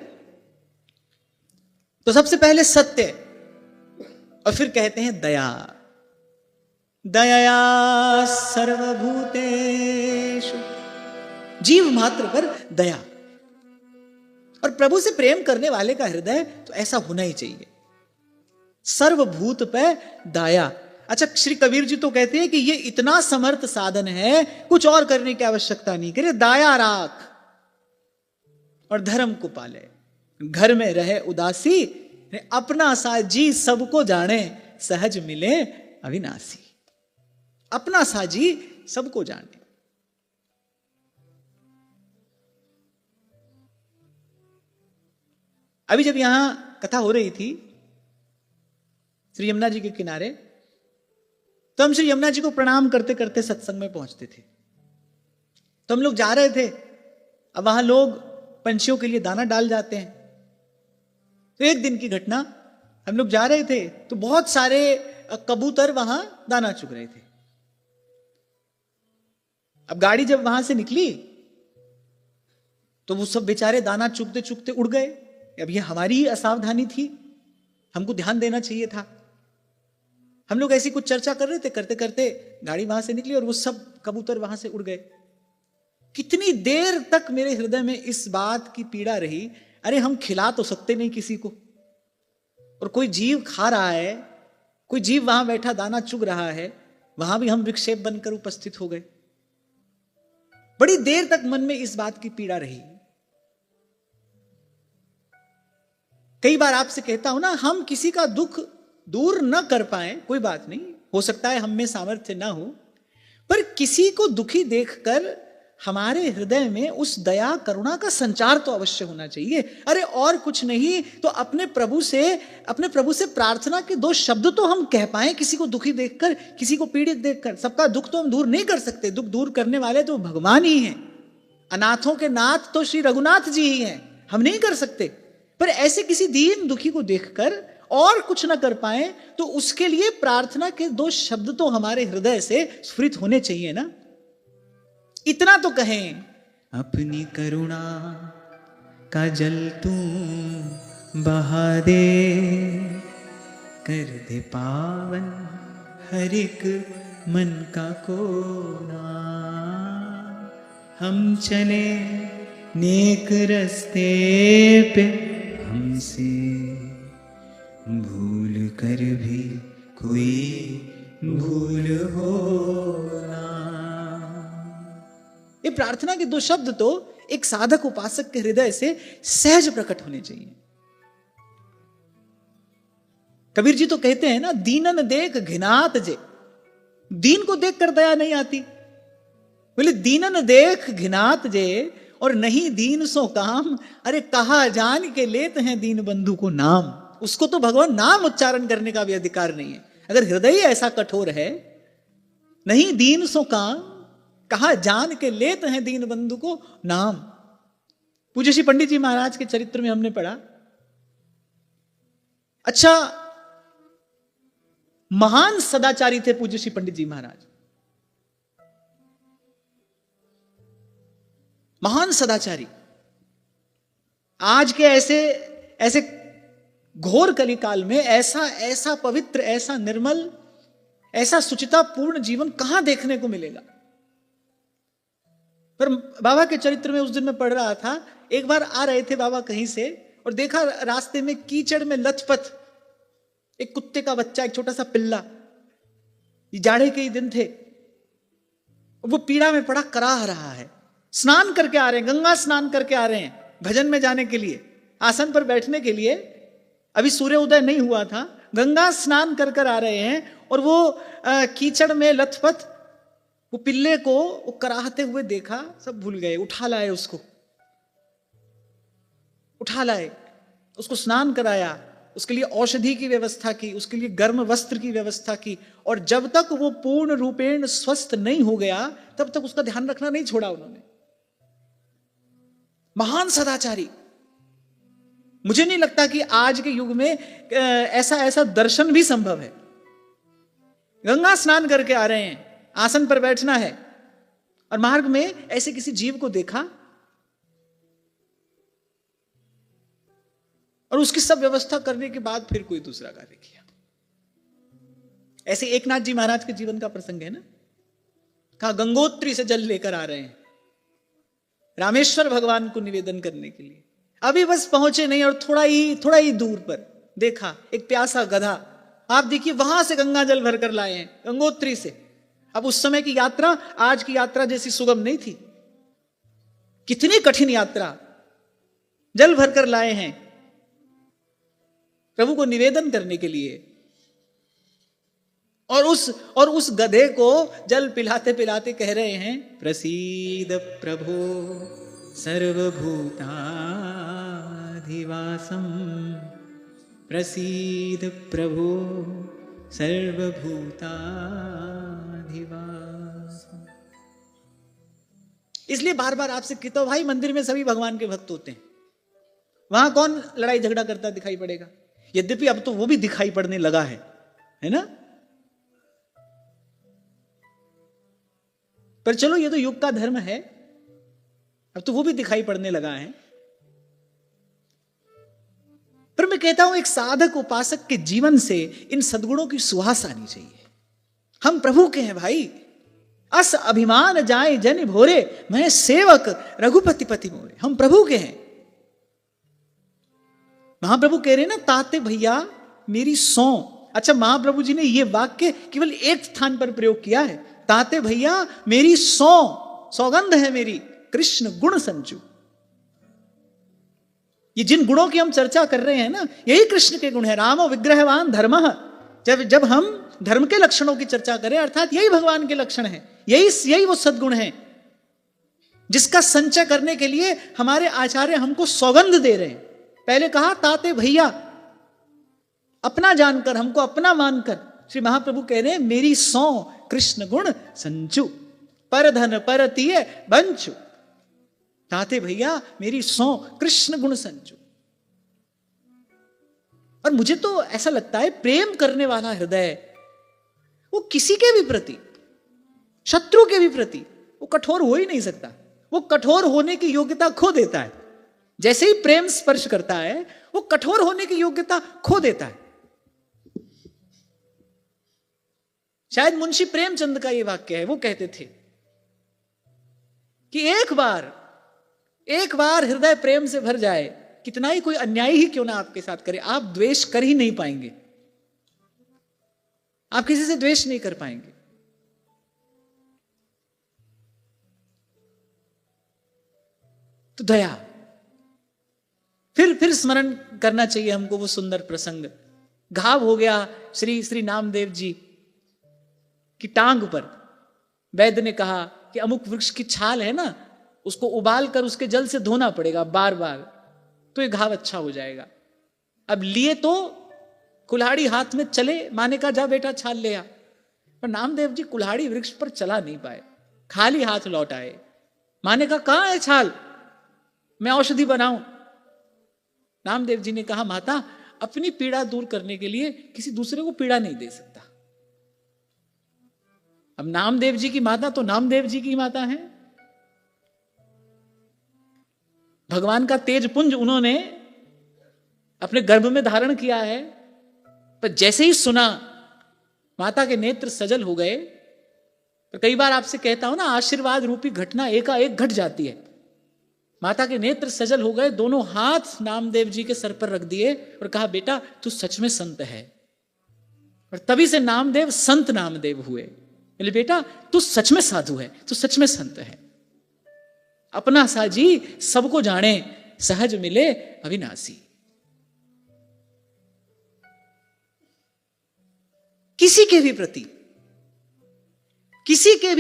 S1: तो सबसे पहले सत्य, और फिर कहते हैं दया। दया सर्वभूतेषु जीव मात्र पर दया। और प्रभु से प्रेम करने वाले का हृदय तो ऐसा होना ही चाहिए, सर्वभूत पे दया। अच्छा, श्री कबीर जी तो कहते हैं कि ये इतना समर्थ साधन है, कुछ और करने की आवश्यकता नहीं, करे दया राख और धर्म को पाले, घर में रहे उदासी, अपना सा जी सबको जाने, सहज मिले अविनाशी। अपना सा जी सबको जाने। अभी जब यहां कथा हो रही थी श्री यमुना जी के किनारे, तो हम श्री यमुना जी को प्रणाम करते करते सत्संग में पहुंचते थे। तो हम लोग जा रहे थे, अब वहां लोग पंछियों के लिए दाना डाल जाते हैं। तो एक दिन की घटना, हम लोग जा रहे थे तो बहुत सारे कबूतर वहां दाना चुग रहे थे। अब गाड़ी जब वहां से निकली तो वो सब बेचारे दाना चुगते चुगते उड़ गए। अब ये हमारी ही असावधानी थी, हमको ध्यान देना चाहिए था। हम लोग ऐसी कुछ चर्चा कर रहे थे, करते करते गाड़ी वहां से निकली और वो सब कबूतर वहां से उड़ गए। कितनी देर तक मेरे हृदय में इस बात की पीड़ा रही, अरे हम खिला तो सकते नहीं किसी को, और कोई जीव खा रहा है, कोई जीव वहां बैठा दाना चुग रहा है, वहां भी हम विक्षेप बनकर उपस्थित हो गए। बड़ी देर तक मन में इस बात की पीड़ा रही। कई बार आपसे कहता हूं ना, हम किसी का दुख दूर न कर पाए, कोई बात नहीं, हो सकता है हम में सामर्थ्य ना हो, पर किसी को दुखी देखकर हमारे हृदय में उस दया करुणा का संचार तो अवश्य होना चाहिए। अरे और कुछ नहीं तो अपने प्रभु से प्रार्थना के दो शब्द तो हम कह पाए, किसी को दुखी देखकर, किसी को पीड़ित देखकर। सबका दुख तो हम दूर नहीं कर सकते, दुख दूर करने वाले तो भगवान ही हैं, अनाथों के नाथ तो श्री रघुनाथ जी ही हैं, हम नहीं कर सकते। पर ऐसे किसी दीन दुखी को देखकर और कुछ ना कर पाए तो उसके लिए प्रार्थना के दो शब्द तो हमारे हृदय से स्फुरित होने चाहिए ना। इतना तो कहें, अपनी करुणा का जल तू बहा दे, कर दे पावन हर एक मन का कोना, हम चले नेक रस्ते पे, हमसे भूल कर भी कोई भूल हो ना। ये प्रार्थना के दो शब्द तो एक साधक उपासक के हृदय से सहज प्रकट होने चाहिए। कबीर जी तो कहते हैं ना, दीनन देख घिनात जे, दीन को देखकर दया नहीं आती। बोले दीनन देख घिनात जे, और नहीं दीन सो काम, अरे कहा जान के लेते हैं दीन बंधु को नाम। उसको तो भगवान नाम उच्चारण करने का भी अधिकार नहीं है। अगर हृदय ऐसा कठोर है, नहीं दीन सो काम, कहा जान के लेते हैं दीन बंधु को नाम। पूज्य श्री पंडित जी महाराज के चरित्र में हमने पढ़ा, अच्छा महान सदाचारी थे पूज्य श्री पंडित जी महाराज, महान सदाचारी। आज के ऐसे घोर कलिकाल में ऐसा पवित्र, ऐसा निर्मल, ऐसा सुचितापूर्ण जीवन कहां देखने को मिलेगा। पर बाबा के चरित्र में उस दिन मैं पढ़ रहा था, एक बार आ रहे थे बाबा कहीं से और देखा रास्ते में कीचड़ में लथपथ एक कुत्ते का बच्चा, एक छोटा सा पिल्ला, ये जाड़े के ही दिन थे, वो पीड़ा में पड़ा कराह रहा है। स्नान करके आ रहे हैं, गंगा स्नान करके आ रहे हैं भजन में जाने के लिए, आसन पर बैठने के लिए, अभी सूर्य उदय नहीं हुआ था, गंगा स्नान कर कर आ रहे हैं और वो कीचड़ में लथपथ वो पिल्ले को वो कराहते हुए देखा, सब भूल गए, उठा लाए उसको, उठा लाए, उसको स्नान कराया, उसके लिए औषधि की व्यवस्था की, उसके लिए गर्म वस्त्र की व्यवस्था की, और जब तक वो पूर्ण रूपेण स्वस्थ नहीं हो गया तब तक उसका ध्यान रखना नहीं छोड़ा उन्होंने। महान सदाचारी। मुझे नहीं लगता कि आज के युग में ऐसा दर्शन भी संभव है। गंगा स्नान करके आ रहे हैं, आसन पर बैठना है, और मार्ग में ऐसे किसी जीव को देखा और उसकी सब व्यवस्था करने के बाद फिर कोई दूसरा कार्य किया। ऐसे एकनाथ जी महाराज के जीवन का प्रसंग है ना, कहा गंगोत्री से जल लेकर आ रहे हैं, रामेश्वर भगवान को निवेदन करने के लिए। अभी बस पहुंचे नहीं और थोड़ा ही दूर पर देखा एक प्यासा गधा। आप देखिए वहां से गंगा जल भरकर लाए हैं, गंगोत्री से। अब उस समय की यात्रा आज की यात्रा जैसी सुगम नहीं थी, कितनी कठिन यात्रा, जल भरकर लाए हैं प्रभु को निवेदन करने के लिए। और उस गधे को जल पिलाते पिलाते कह रहे हैं, प्रसीद प्रभो सर्वभूताधिवासम, प्रसीद प्रभो सर्वभूताधिवासम। इसलिए बार बार आपसे कहता हूं भाई, मंदिर में सभी भगवान के भक्त होते हैं, वहां कौन लड़ाई झगड़ा करता दिखाई पड़ेगा? यद्यपि अब तो वो भी दिखाई पड़ने लगा है ना? पर चलो ये तो युग का धर्म है, अब तो वो भी दिखाई पड़ने लगा है। पर मैं कहता हूं एक साधक उपासक के जीवन से इन सद्गुणों की सुवास आनी चाहिए। हम प्रभु के हैं भाई, अस अभिमान जाए जन भोरे, मैं सेवक रघुपति पति मोरे। हम प्रभु के हैं। महाप्रभु कह रहे हैं ना, ताते भैया मेरी सौ। अच्छा, महाप्रभु जी ने यह वाक्य केवल एक स्थान पर प्रयोग किया है, ताते भैया मेरी सौगंध है मेरी कृष्ण गुण संचु। ये जिन गुणों की हम चर्चा कर रहे हैं ना, यही कृष्ण के गुण है। रामो विग्रहवान धर्मः। जब हम धर्म के लक्षणों की चर्चा करें, अर्थात यही भगवान के लक्षण है, यही वो सद्गुण है जिसका संचय करने के लिए हमारे आचार्य हमको सौगंध दे रहे हैं। पहले कहा ताते भैया, अपना जानकर, हमको अपना मानकर। श्री महाप्रभु कह रहे हैं मेरी सौ कृष्ण गुण संचु, पर धन परतीय बंचु। ताते भैया मेरी सौ कृष्ण गुण संचु। और मुझे तो ऐसा लगता है प्रेम करने वाला हृदय वो किसी के भी प्रति, शत्रु के भी प्रति, वो कठोर हो ही नहीं सकता। वो कठोर होने की योग्यता खो देता है। जैसे ही प्रेम स्पर्श करता है, वो कठोर होने की योग्यता खो देता है। शायद मुंशी प्रेमचंद का ये वाक्य है। वो कहते थे कि एक बार हृदय प्रेम से भर जाए, कितना ही कोई अन्याय ही क्यों ना आपके साथ करे, आप द्वेष कर ही नहीं पाएंगे। आप किसी से द्वेष नहीं कर पाएंगे। तो दया, फिर स्मरण करना चाहिए हमको वो सुंदर प्रसंग। घाव हो गया श्री नामदेव जी की टांग पर। वैद्य ने कहा कि अमुक वृक्ष की छाल है ना, उसको उबाल कर उसके जल से धोना पड़ेगा बार बार, तो ये घाव अच्छा हो जाएगा। अब लिए तो कुल्हाड़ी हाथ में चले, माने का जा बेटा छाल ले आ। पर नामदेव जी कुल्हाड़ी वृक्ष पर चला नहीं पाए, खाली हाथ लौट आए। माने का कहां है छाल, मैं औषधि बनाऊं। नामदेव जी ने कहा माता, अपनी पीड़ा दूर करने के लिए किसी दूसरे को पीड़ा नहीं दे सकता। अब नामदेव जी की माता तो नामदेव जी की माता है, भगवान का तेज पुंज उन्होंने अपने गर्भ में धारण किया है। पर जैसे ही सुना, माता के नेत्र सजल हो गए। तो कई बार आपसे कहता हूं ना, आशीर्वाद रूपी घटना एकाएक घट जाती है। माता के नेत्र सजल हो गए, दोनों हाथ नामदेव जी के सर पर रख दिए और कहा बेटा तू सच में संत है। और तभी से नामदेव संत नामदेव हुए। बोले बेटा तू सच में साधु है, तू सच में संत है। अपना साजी सबको जाने, सहज मिले अविनाशी। किसी के भी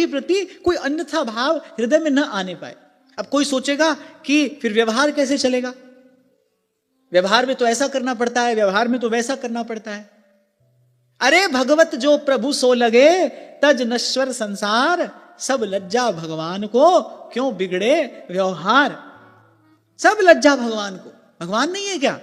S1: प्रति कोई अन्यथा भाव हृदय में न आने पाए। अब कोई सोचेगा कि फिर व्यवहार कैसे चलेगा, व्यवहार में तो ऐसा करना पड़ता है, व्यवहार में तो वैसा करना पड़ता है। अरे भगवत जो प्रभु सो लगे, तज नश्वर संसार, सब लज्जा भगवान को क्यों बिगड़े व्यवहार। सब लज्जा भगवान को। भगवान नहीं है क्या,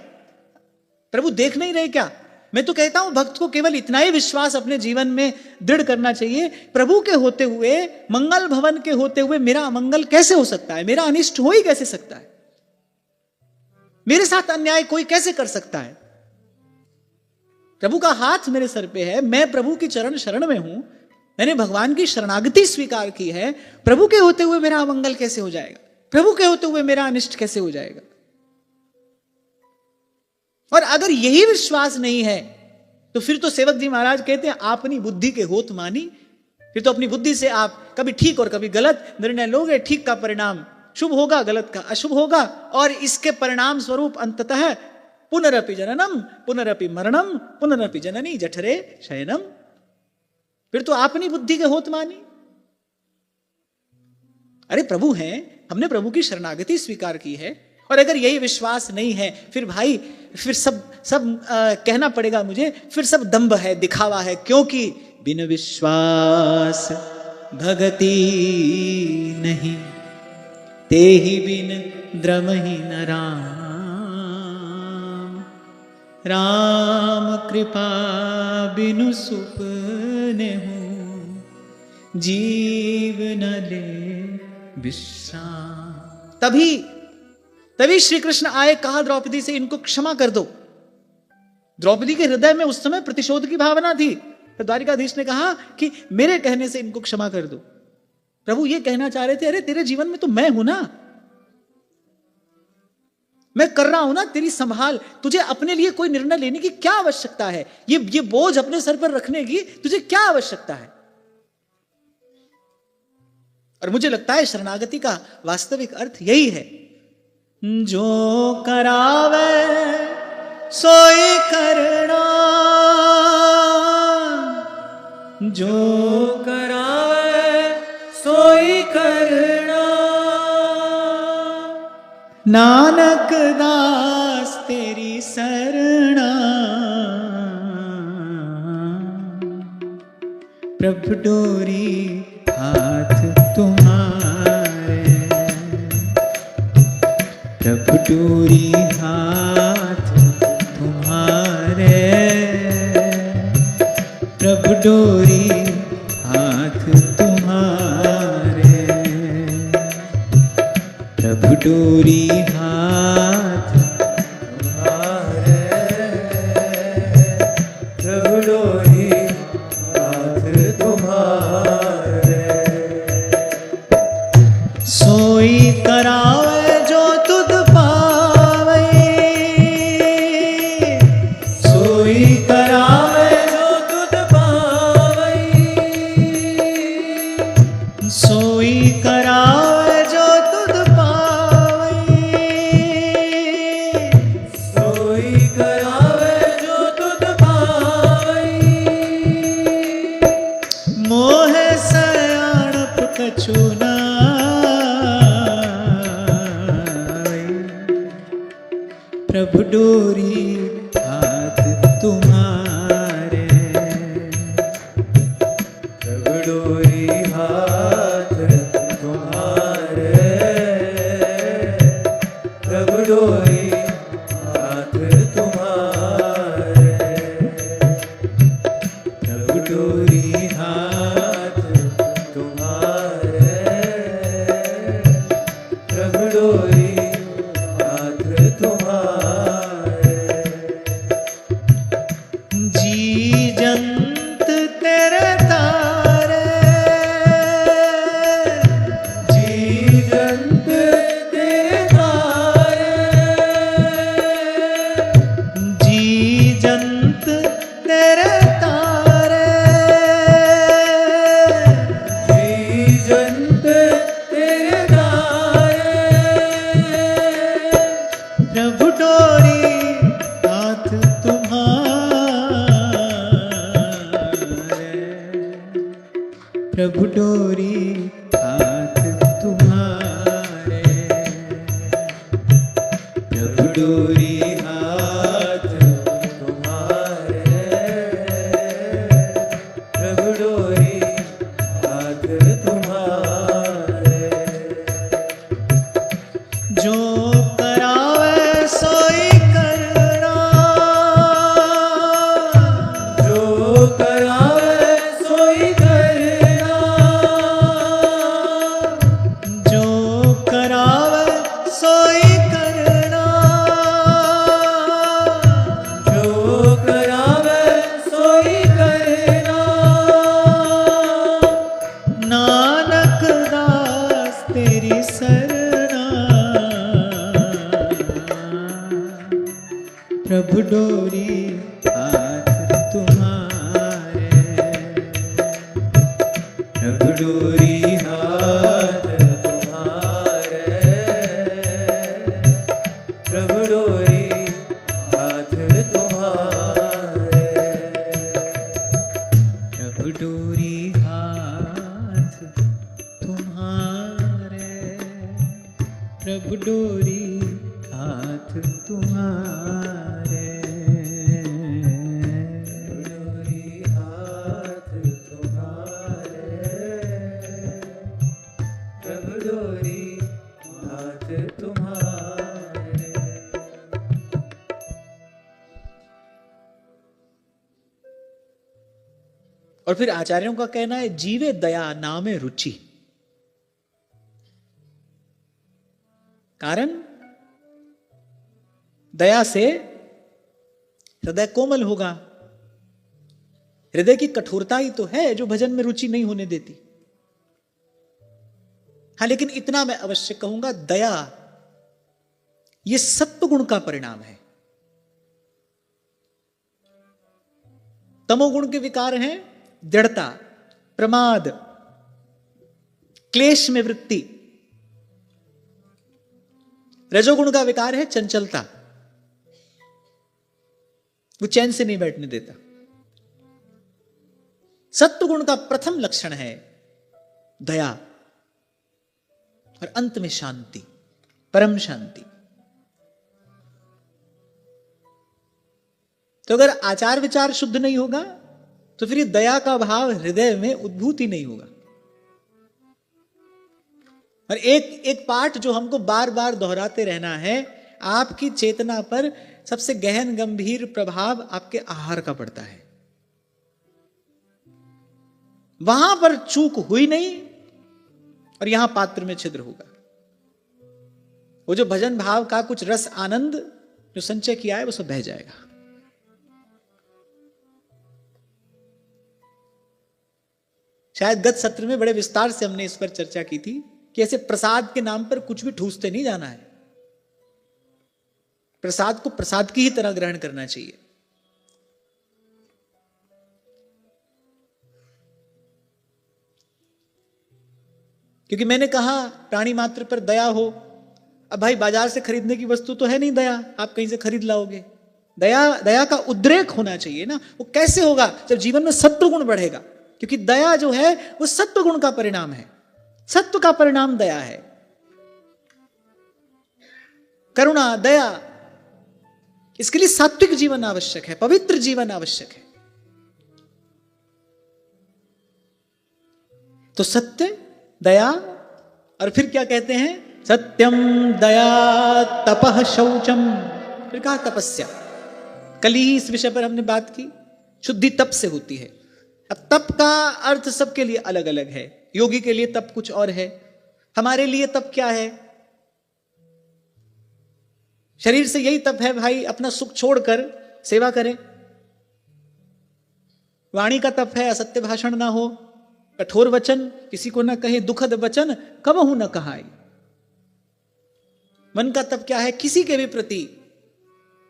S1: प्रभु देख नहीं रहे क्या? मैं तो कहता हूं भक्त को केवल इतना ही विश्वास अपने जीवन में दृढ़ करना चाहिए, प्रभु के होते हुए, मंगल भवन के होते हुए मेरा अमंगल कैसे हो सकता है, मेरा अनिष्ट हो ही कैसे सकता है, मेरे साथ अन्याय कोई कैसे कर सकता है। प्रभु का हाथ मेरे सर पे है, मैं प्रभु की चरण शरण में हूं, मैंने भगवान की शरणागति स्वीकार की है, प्रभु के होते हुए मेरा अमंगल कैसे हो जाएगा। प्रभु के होते हुए मेरा अनिष्ट कैसे हो जाएगा? और अगर यही विश्वास नहीं है तो फिर तो सेवक जी महाराज कहते हैं आपनी बुद्धि के होत मानी। फिर तो अपनी बुद्धि से आप कभी ठीक और कभी गलत निर्णय लोगे। ठीक का परिणाम शुभ होगा, गलत का अशुभ होगा, और इसके परिणाम स्वरूप अंततः पुनरपि जननम पुनरपि मरणम पुनरपि जननी जठरे शयनम। फिर तो आपनी बुद्धि के होत मानी। अरे प्रभु हैं, हमने प्रभु की शरणागति स्वीकार की है, और अगर यही विश्वास नहीं है फिर भाई फिर सब कहना पड़ेगा मुझे, फिर सब दंभ है, दिखावा है। क्योंकि बिन विश्वास भगति नहीं, ते ही बिन द्रमहि न राम। राम कृपा बिनु सुपने हूँ, जीव न ले विश्राम। तभी श्री कृष्ण आए, कहा द्रौपदी से इनको क्षमा कर दो। द्रौपदी के हृदय में उस समय प्रतिशोध की भावना थी, तो द्वारिकाधीश ने कहा कि मेरे कहने से इनको क्षमा कर दो। प्रभु ये कहना चाह रहे थे, अरे तेरे जीवन में तो मैं हूं ना, मैं कर रहा हूं ना तेरी संभाल। तुझे अपने लिए कोई निर्णय लेने की क्या आवश्यकता है? ये बोझ अपने सर पर रखने की तुझे क्या आवश्यकता है? और मुझे लगता है शरणागति का वास्तविक अर्थ यही है, जो करावे सोई करना, जो करावे सोई करना। नानक दास तेरी शरणा, प्रभु डोरी हाथ तुम्हारे, प्रभु डोरी हाथ तुम्हारे, प्रभु डोरी हाथ तुम्हारे, प्रभु डोरी हाथ तुम्हारे, प्रभु डोरी हाथ तुम्हारे। सोई करावे जो तुध पावे, सोई करावे जो तुध पावे, सोई करावे जो तुध पावे, सोई करावे जो तुध पावे। मोह सयाणप कछु ना, प्रभु डोरी हाथ तुम्हारे, प्रभु डोरी हाथ तुम्हारे, प्रभु डोरी हाथ तुम्हारे, प्रभु डोरी हाथ तुम्हारे, प्रभु डोरी हाथ तुम्हारे। जी जंत तेरे तारे, जी जंत तेरे तारे, जी जंत तेरे तारे, जी जंत तेरे तारे, प्रभु डोरी हाथ तुम्हारे, प्रभु डोरी हाथ तुम्हारे, प्रभु डोरी हाथ तुम्हारे, प्रभु डोरी हाथ तुम्हारे। जो करावे सोई करना, जो करावे सोई करना, जो करावे सोई करना, जो करावे सोई करना। नानक दास तेरी शरणा, और फिर आचार्यों का कहना है जीवे दया नामे रुचि। कारण दया से हृदय कोमल होगा। हृदय की कठोरता ही तो है जो भजन में रुचि नहीं होने देती। हाँ, लेकिन इतना मैं अवश्य कहूंगा, दया ये सत्व गुण का परिणाम है। तमोगुण के विकार हैं दृढ़ता, प्रमाद, क्लेश में वृत्ति। रजोगुण का विकार है चंचलता, वो चैन से नहीं बैठने देता। सत्वगुण का प्रथम लक्षण है दया, और अंत में शांति, परम शांति। तो अगर आचार विचार शुद्ध नहीं होगा तो फिर ये दया का भाव हृदय में उद्भूत ही नहीं होगा। और एक पाठ जो हमको बार बार दोहराते रहना है, आपकी चेतना पर सबसे गहन गंभीर प्रभाव आपके आहार का पड़ता है। वहां पर चूक हुई नहीं और यहां पात्र में छिद्र होगा। वो जो भजन भाव का कुछ रस आनंद जो संचय किया है वो सब बह जाएगा। शायद गत सत्र में बड़े विस्तार से हमने इस पर चर्चा की थी कि ऐसे प्रसाद के नाम पर कुछ भी ठूसते नहीं जाना है। प्रसाद को प्रसाद की ही तरह ग्रहण करना चाहिए। क्योंकि मैंने कहा प्राणी मात्र पर दया हो। अब भाई बाजार से खरीदने की वस्तु तो है नहीं दया, आप कहीं से खरीद लाओगे। दया का उद्रेक होना चाहिए ना। वो कैसे होगा? जब जीवन में सत्व गुण बढ़ेगा। क्योंकि दया जो है वो सत्व गुण का परिणाम है। सत्व का परिणाम दया है। करुणा, दया, इसके लिए सात्विक जीवन आवश्यक है, पवित्र जीवन आवश्यक है। तो सत्य, दया, और फिर क्या कहते हैं? सत्यम, दया, तपः, शौचम। फिर कहा तपस्या। कल ही इस विषय पर हमने बात की। शुद्धि तप से होती है। अब तप का अर्थ सबके लिए अलग अलग है। योगी के लिए तप कुछ और है, हमारे लिए तप क्या है? शरीर से यही तप है भाई, अपना सुख छोड़कर सेवा करें। वाणी का तप है असत्य भाषण ना हो, कठोर वचन किसी को ना कहे, दुखद वचन कबहू न कहाई। मन का तप क्या है? किसी के भी प्रति,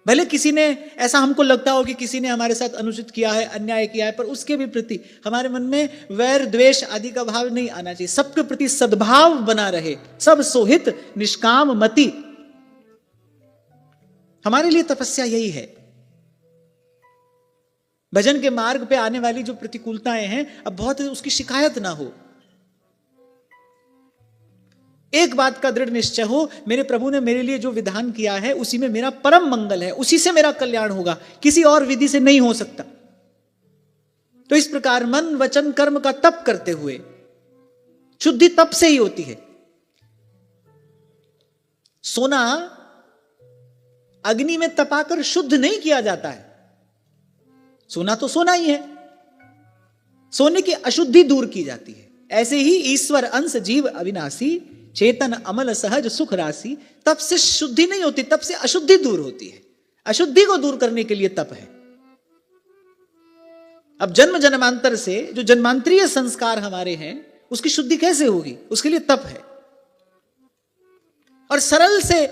S1: भले किसी ने ऐसा हमको लगता हो कि किसी ने हमारे साथ अनुचित किया है, अन्याय किया है, पर उसके भी प्रति हमारे मन में वैर द्वेष आदि का भाव नहीं आना चाहिए। सबके प्रति सद्भाव बना रहे, सब सोहित निष्काम मति। हमारे लिए तपस्या यही है। भजन के मार्ग पे आने वाली जो प्रतिकूलताएं हैं, अब बहुत उसकी शिकायत ना हो। एक बात का दृढ़ निश्चय हो, मेरे प्रभु ने मेरे लिए जो विधान किया है उसी में मेरा परम मंगल है, उसी से मेरा कल्याण होगा, किसी और विधि से नहीं हो सकता। तो इस प्रकार मन वचन कर्म का तप करते हुए, शुद्धि तप से ही होती है। सोना अग्नि में तपाकर शुद्ध नहीं किया जाता है। सोना तो सोना ही है, सोने की अशुद्धि दूर की जाती है। ऐसे ही ईश्वर अंश जीव अविनाशी, चेतन अमल सहज सुख राशि। तप से शुद्धि नहीं होती, तप से अशुद्धि दूर होती है। अशुद्धि को दूर करने के लिए तप है। अब जन्म जन्मांतर से जो जन्मांतरीय संस्कार हमारे हैं, उसकी शुद्धि कैसे होगी? उसके लिए तप है। और सरल से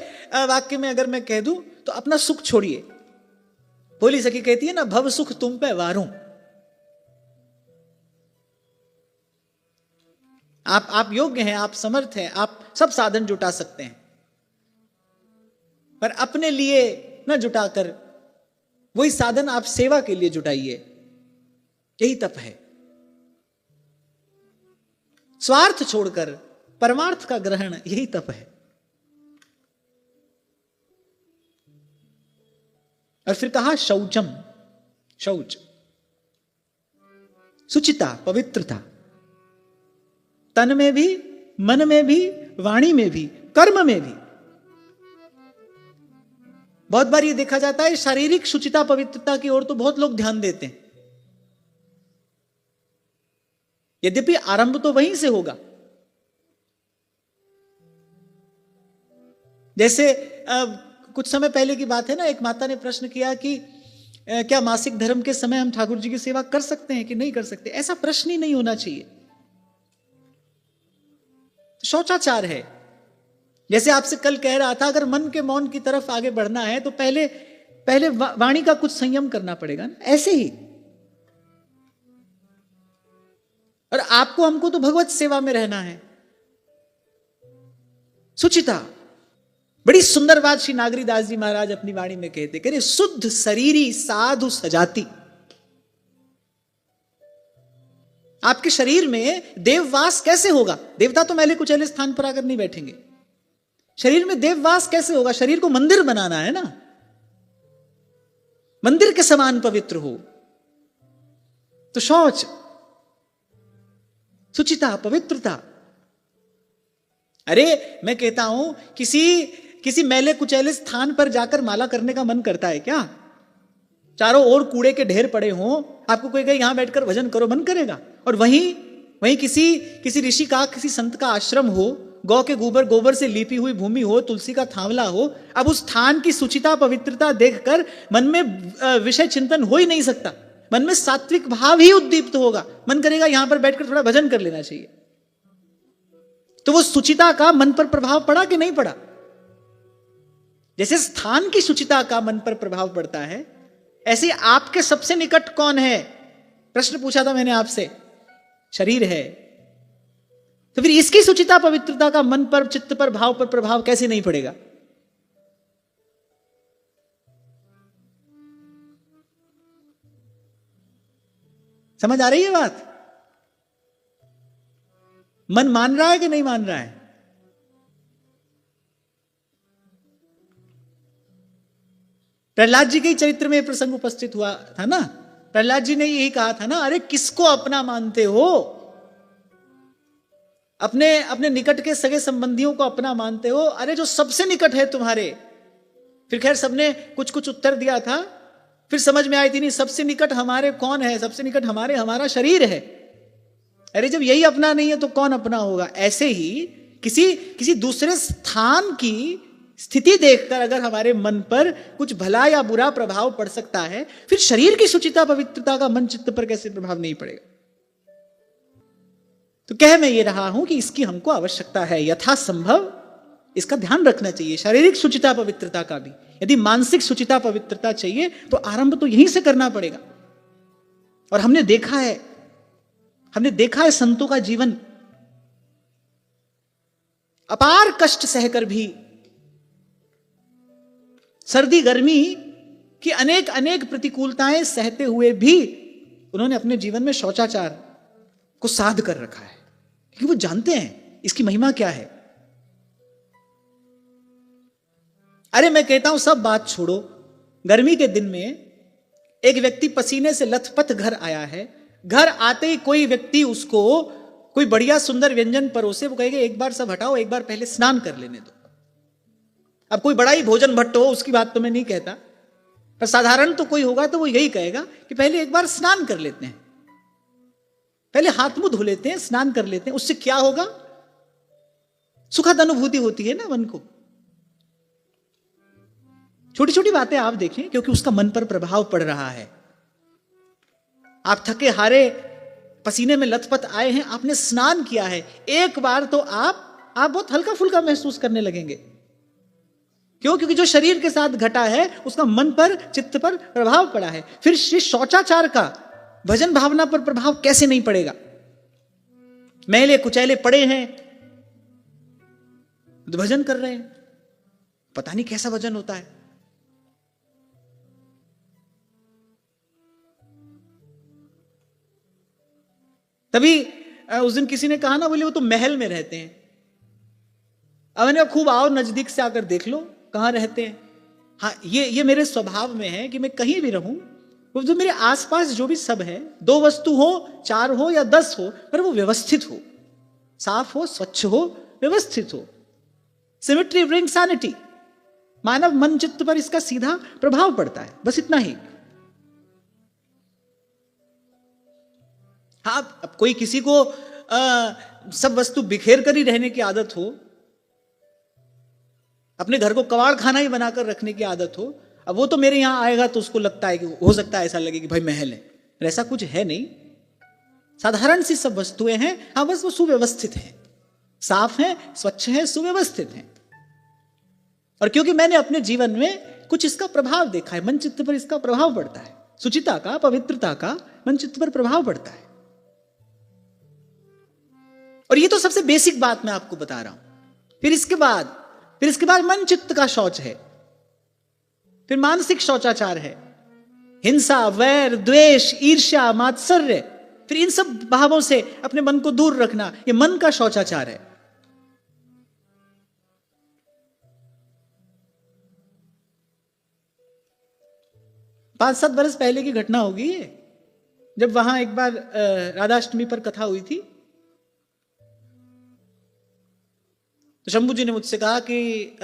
S1: वाक्य में अगर मैं कह दूं तो अपना सुख छोड़िए। भोली सखी कहती है ना, भव सुख तुम पे वारूं। आप योग्य हैं, आप समर्थ हैं, आप सब साधन जुटा सकते हैं, पर अपने लिए न जुटाकर वही साधन आप सेवा के लिए जुटाइए। यही तप है। स्वार्थ छोड़कर परमार्थ का ग्रहण, यही तप है। और फिर कहा शौचम, शौच, शुचिता, पवित्रता, तन में भी, मन में भी, वाणी में भी, कर्म में भी। बहुत बार ये देखा जाता है शारीरिक शुचिता पवित्रता की ओर तो बहुत लोग ध्यान देते हैं, यद्यपि आरंभ तो वहीं से होगा। जैसे कुछ समय पहले की बात है ना, एक माता ने प्रश्न किया कि क्या मासिक धर्म के समय हम ठाकुर जी की सेवा कर सकते हैं कि नहीं कर सकते। ऐसा प्रश्न ही नहीं होना चाहिए। शौचाचार है। जैसे आपसे कल कह रहा था, अगर मन के मौन की तरफ आगे बढ़ना है तो पहले वाणी का कुछ संयम करना पड़ेगा ना, ऐसे ही। और आपको हमको तो भगवत सेवा में रहना है। सुचिता, बड़ी सुंदर बात श्री नागरीदास जी महाराज अपनी वाणी में कहते, कह रहे शुद्ध शरीरी साधु सजाति। आपके शरीर में देववास कैसे होगा? देवता तो मैले कुचैले स्थान पर आकर नहीं बैठेंगे। शरीर में देववास कैसे होगा? शरीर को मंदिर बनाना है ना, मंदिर के समान पवित्र हो। तो शौच, सुचिता, पवित्रता। अरे मैं कहता हूं, किसी मैले कुचैले स्थान पर जाकर माला करने का मन करता है क्या? चारों ओर कूड़े के ढेर पड़े हों, आपको कोई कहे यहां बैठकर भजन करो, मन करेगा? और वहीं किसी ऋषि का, किसी संत का आश्रम हो, गौ के गोबर से लीपी हुई भूमि हो, तुलसी का थांवला हो, अब उस स्थान की सुचिता पवित्रता देखकर मन में विषय चिंतन हो ही नहीं सकता। मन में सात्विक भाव ही उद्दीप्त होगा, मन करेगा यहां पर बैठकर थोड़ा भजन कर लेना चाहिए। तो वो सुचिता का मन पर प्रभाव पड़ा कि नहीं पड़ा? जैसे स्थान की सुचिता का मन पर प्रभाव पड़ता है, ऐसे आपके सबसे निकट कौन है? प्रश्न पूछा था मैंने आपसे, शरीर है। तो फिर इसकी सुचिता पवित्रता का मन पर, चित्त पर, भाव पर प्रभाव कैसे नहीं पड़ेगा? समझ आ रही है बात? मन मान रहा है कि नहीं मान रहा है? प्रहलाद जी के चरित्र में प्रसंग उपस्थित हुआ था ना। प्रहलाद जी ने यही कहा था ना, अरे किसको अपना मानते हो? अपने निकट के सगे संबंधियों को अपना मानते हो? अरे जो सबसे निकट है तुम्हारे। फिर खैर सबने कुछ कुछ उत्तर दिया था, फिर समझ में आई थी, नहीं सबसे निकट हमारे कौन है? सबसे निकट हमारा शरीर है। अरे जब यही अपना नहीं है तो कौन अपना होगा? ऐसे ही किसी दूसरे स्थान की स्थिति देखकर अगर हमारे मन पर कुछ भला या बुरा प्रभाव पड़ सकता है, फिर शरीर की सुचिता पवित्रता का मन चित्त पर कैसे प्रभाव नहीं पड़ेगा? तो कह मैं ये रहा हूं कि इसकी हमको आवश्यकता है, यथासंभव इसका ध्यान रखना चाहिए। शारीरिक सुचिता पवित्रता का भी, यदि मानसिक सुचिता पवित्रता चाहिए तो आरंभ तो यहीं से करना पड़ेगा। और हमने देखा है संतों का जीवन, अपार कष्ट सहकर भी, सर्दी गर्मी की अनेक प्रतिकूलताएं सहते हुए भी उन्होंने अपने जीवन में शौचाचार को साध कर रखा है, क्योंकि वो जानते हैं इसकी महिमा क्या है। अरे मैं कहता हूं सब बात छोड़ो, गर्मी के दिन में एक व्यक्ति पसीने से लथपथ घर आया है, घर आते ही कोई व्यक्ति उसको कोई बढ़िया सुंदर व्यंजन परोसे, वो कहेगा एक बार सब हटाओ, एक बार पहले स्नान कर लेने दो। अब कोई बड़ा ही भोजन भट्ट हो, उसकी बात तो मैं नहीं कहता, पर साधारण तो कोई होगा तो वो यही कहेगा कि पहले एक बार स्नान कर लेते हैं, पहले हाथ मुंह धो लेते हैं, स्नान कर लेते हैं। उससे क्या होगा? सुखद अनुभूति होती है ना मन को। छोटी छोटी बातें आप देखें, क्योंकि उसका मन पर प्रभाव पड़ रहा है। आप थके हारे पसीने में लथपथ आए हैं, आपने स्नान किया है, एक बार तो आप बहुत हल्का फुल्का महसूस करने लगेंगे। क्यों? क्योंकि जो शरीर के साथ घटा है उसका मन पर, चित्त पर प्रभाव पड़ा है। फिर शौचाचार का भजन भावना पर प्रभाव कैसे नहीं पड़ेगा? मैले कुचैले पड़े हैं तो भजन कर रहे हैं, पता नहीं कैसा भजन होता है। तभी उस दिन किसी ने कहा ना, बोले वो तो महल में रहते हैं। अब मैंने खूब आओ नजदीक से आकर देख लो कहां रहते हैं। हाँ, ये मेरे स्वभाव में है कि मैं कहीं भी रहूं, वो जो मेरे आसपास जो भी सब है, 2 वस्तु हो, 4 हो या 10 हो, पर वो व्यवस्थित हो, साफ हो, स्वच्छ हो, व्यवस्थित हो। Symmetry bring sanity. मानव मन चित्त पर इसका सीधा प्रभाव पड़ता है, बस इतना ही। हाँ, अब कोई किसी को सब वस्तु बिखेर कर ही रहने की आदत हो, अपने घर को कबाड़ खाना ही बनाकर रखने की आदत हो, अब वो तो मेरे यहां आएगा तो उसको लगता है कि हो सकता है ऐसा लगे कि भाई महल है, पर ऐसा कुछ है नहीं। साधारण सी सब वस्तुएं हैं, हाँ बस वो सुव्यवस्थित हैं, साफ हैं, स्वच्छ हैं, सुव्यवस्थित हैं। और क्योंकि मैंने अपने जीवन में कुछ इसका प्रभाव देखा है, मन चित्त पर इसका प्रभाव पड़ता है, शुचिता का, पवित्रता का मन चित्त पर प्रभाव पड़ता है। और ये तो सबसे बेसिक बात मैं आपको बता रहा हूं। फिर इसके बाद मन चित्त का शौच है, फिर मानसिक शौचाचार है, हिंसा, वैर, द्वेष, ईर्ष्या, मात्सर्य, फिर इन सब भावों से अपने मन को दूर रखना, ये मन का शौचाचार है। पांच 7 बरस पहले की घटना होगी ये, जब वहां एक बार राधाष्टमी पर कथा हुई थी, तो शंभू जी ने मुझसे कहा कि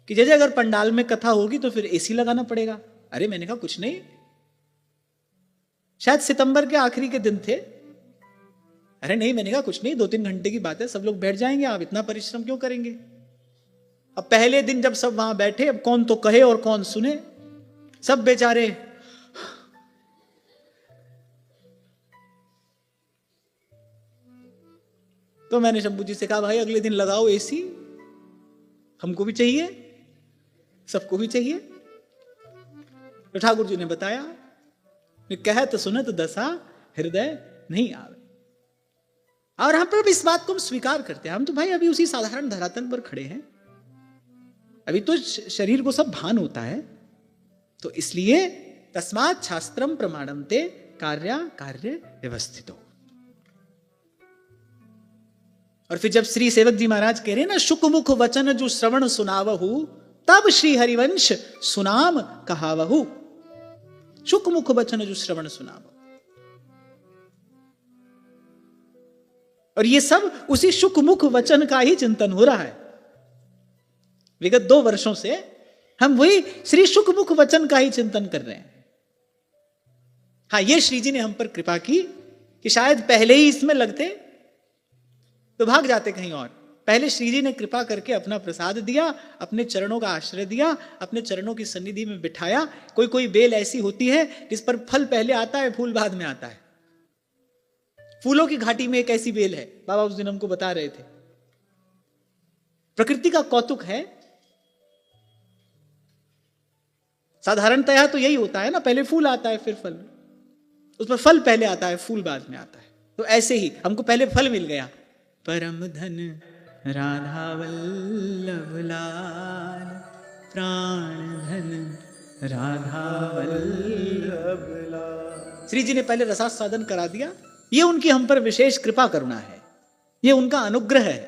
S1: जैसे अगर पंडाल में कथा होगी तो फिर एसी लगाना पड़ेगा। अरे मैंने कहा कुछ नहीं, शायद सितंबर के आखिरी के दिन थे। अरे नहीं, मैंने कहा कुछ नहीं, 2-3 घंटे की बात है, सब लोग बैठ जाएंगे, आप इतना परिश्रम क्यों करेंगे। अब पहले दिन जब सब वहां बैठे, अब कौन तो कहे और कौन सुने, सब बेचारे तो मैंने शंभू जी से कहा भाई अगले दिन लगाओ एसी, हमको भी चाहिए, सबको भी चाहिए। तो ठाकुर जी ने बताया, कहे तो सुने तो दशा हृदय नहीं आवे। और हम पर इस बात को हम स्वीकार करते हैं, हम तो भाई अभी उसी साधारण धरातल पर खड़े हैं, अभी तो शरीर को सब भान होता है। तो इसलिए तस्मात् शास्त्रम प्रमाणन्ते कार्य व्यवस्थितो। और फिर जब श्री सेवक जी महाराज कह रहे हैं ना, शुकमुख वचन जो श्रवण सुनावहु, तब श्री हरिवंश सुनाम कहावहु। शुकमुख वचन जो श्रवण सुनावहु, और ये सब उसी शुकमुख वचन का ही चिंतन हो रहा है। विगत 2 वर्षों से हम वही श्री शुकमुख वचन का ही चिंतन कर रहे हैं। हाँ, ये श्री जी ने हम पर कृपा की कि शायद पहले ही इसमें लगते तो भाग जाते कहीं और। पहले श्री जी ने कृपा करके अपना प्रसाद दिया, अपने चरणों का आश्रय दिया, अपने चरणों की सन्निधि में बिठाया। कोई बेल ऐसी होती है जिस पर फल पहले आता है, फूल बाद में आता है। फूलों की घाटी में एक ऐसी बेल है, बाबा उस दिन हमको बता रहे थे। प्रकृति का कौतुक है। साधारणतया तो यही होता है ना, पहले फूल आता है फिर फल, उस पर फल पहले आता है, फूल बाद में आता है। तो ऐसे ही हमको पहले फल मिल गया, परम धन राधा वल्लभ लाल, प्राण धन राधा वल्लभ लाल। श्री जी ने पहले रसास्वादन करा दिया। ये उनकी हम पर विशेष कृपा करुणा है, ये उनका अनुग्रह है।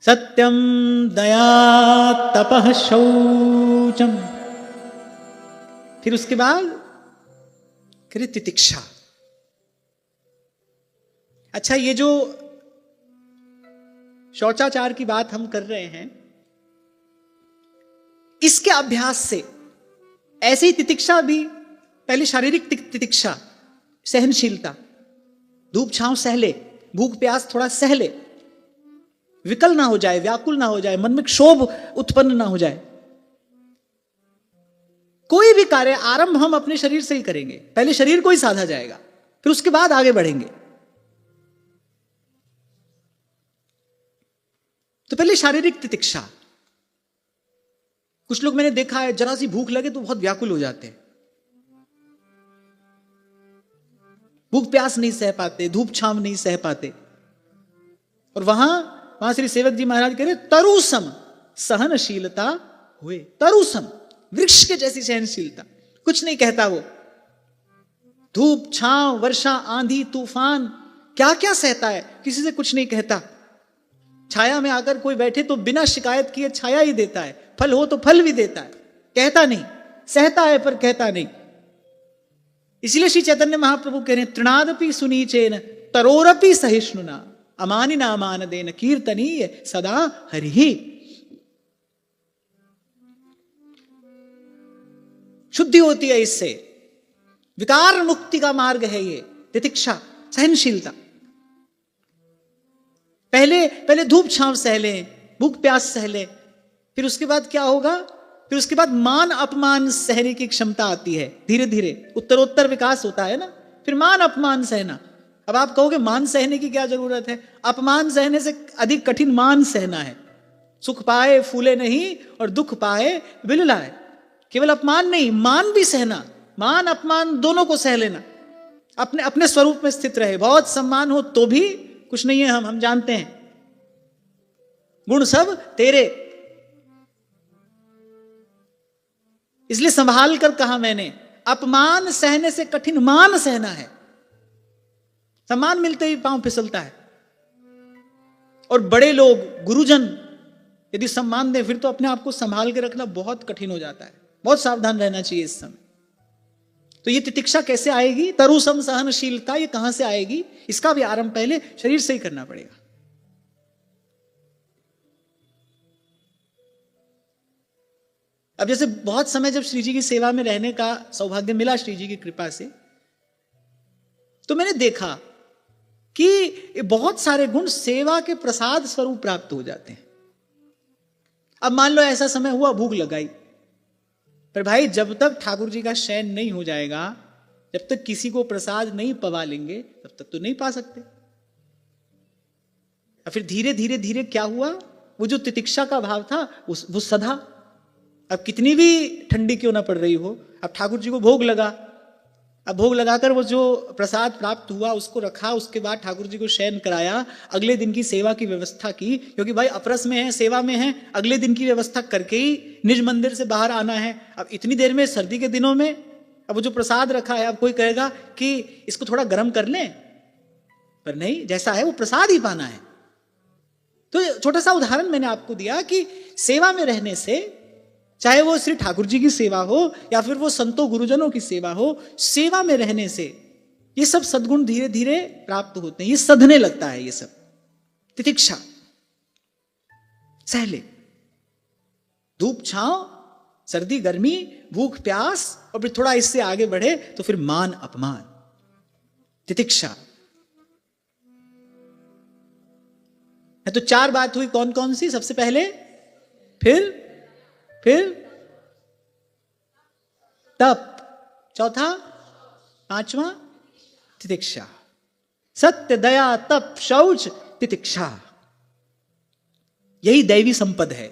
S1: सत्यम दया तपः शौचम, फिर उसके बाद तितिक्षा। अच्छा, ये जो शौचाचार की बात हम कर रहे हैं, इसके अभ्यास से ऐसे ही तितिक्षा भी, पहले शारीरिक तितिक्षा, सहनशीलता, धूप छांव सहले, भूख प्यास थोड़ा सहले, विकल ना हो जाए, व्याकुल ना हो जाए, मन में क्षोभ उत्पन्न ना हो जाए। कोई भी कार्य आरंभ हम अपने शरीर से ही करेंगे, पहले शरीर को ही साधा जाएगा, फिर उसके बाद आगे बढ़ेंगे। तो पहले शारीरिक तितिक्षा। कुछ लोग मैंने देखा है, जरा सी भूख लगे तो बहुत व्याकुल हो जाते हैं, भूख प्यास नहीं सह पाते, धूप छांव नहीं सह पाते। और वहां श्री सेवक जी महाराज कह रहे, तरुसम सहनशीलता हुए। तरुसम, वृक्ष के जैसी सहनशीलता, कुछ नहीं कहता वो। धूप छांव, वर्षा, आंधी, तूफान, क्या क्या सहता है, किसी से कुछ नहीं कहता। छाया में आकर कोई बैठे तो बिना शिकायत किए छाया ही देता है, फल हो तो फल भी देता है, कहता नहीं, सहता है पर कहता नहीं। इसलिए श्री चैतन्य महाप्रभु कह रहे हैं, तृणादपि सुनीचेन तरोरपि सहिष्णुना, अमानिना मानदेन कीर्तनीय सदा हरिहि। शुद्धि होती है इससे। विकार मुक्ति का मार्ग है ये तितिक्षा, सहनशीलता। पहले धूप छांव सह लें, भूख प्यास सह लें, फिर उसके बाद क्या होगा? फिर उसके बाद मान अपमान सहने की क्षमता आती है। धीरे धीरे उत्तरोत्तर विकास होता है ना। फिर मान अपमान सहना। अब आप कहोगे मान सहने की क्या जरूरत है? अपमान सहने से अधिक कठिन मान सहना है। सुख पाए फूले नहीं और दुख पाए बिललाए। केवल अपमान नहीं, मान भी सहना। मान अपमान दोनों को सह लेना, अपने अपने स्वरूप में स्थित रहे। बहुत सम्मान हो तो भी कुछ नहीं है, हम जानते हैं, गुण सब तेरे। इसलिए संभाल कर कहा मैंने, अपमान सहने से कठिन मान सहना है। सम्मान मिलते ही पांव फिसलता है। और बड़े लोग, गुरुजन यदि सम्मान दे, फिर तो अपने आप को संभाल के रखना बहुत कठिन हो जाता है। बहुत सावधान रहना चाहिए इस समय। तो ये तितिक्षा कैसे आएगी? तरुसम सहनशीलता, ये कहां से आएगी? इसका भी आरंभ पहले शरीर से ही करना पड़ेगा। अब जैसे बहुत समय जब श्री जी की सेवा में रहने का सौभाग्य मिला श्री जी की कृपा से, तो मैंने देखा कि बहुत सारे गुण सेवा के प्रसाद स्वरूप प्राप्त हो जाते हैं। अब मान लो ऐसा समय हुआ, भूख लगाई, पर भाई जब तक ठाकुर जी का शयन नहीं हो जाएगा, जब तक किसी को प्रसाद नहीं पवा लेंगे, तब तक तो नहीं पा सकते। और फिर धीरे धीरे धीरे क्या हुआ? वो जो तितिक्षा का भाव था वो सधा। अब कितनी भी ठंडी क्यों ना पड़ रही हो, अब ठाकुर जी को भोग लगा। अब भोग लगाकर वो जो प्रसाद प्राप्त हुआ उसको रखा, उसके बाद ठाकुर जी को शयन कराया, अगले दिन की सेवा की व्यवस्था की, क्योंकि भाई अपरस में है, सेवा में है, अगले दिन की व्यवस्था करके ही निज मंदिर से बाहर आना है। अब इतनी देर में, सर्दी के दिनों में, अब वो जो प्रसाद रखा है, अब कोई कहेगा कि इसको थोड़ा गर्म कर लें, पर नहीं, जैसा है वो प्रसाद ही पाना है। तो छोटा सा उदाहरण मैंने आपको दिया कि सेवा में रहने से, चाहे वो श्री ठाकुर जी की सेवा हो या फिर वो संतों गुरुजनों की सेवा हो, सेवा में रहने से ये सब सद्गुण धीरे धीरे प्राप्त होते हैं। ये सधने लगता है। ये सब तितिक्षा, सहले, धूप छांव, सर्दी गर्मी, भूख प्यास, और फिर थोड़ा इससे आगे बढ़े तो फिर मान अपमान, तितिक्षा है। तो चार बात हुई, कौन कौन सी? सबसे पहले फिर तप, चौथा, पांचवा तितिक्षा। सत्य, दया, तप, शौच, तितिक्षा, यही दैवी संपद है,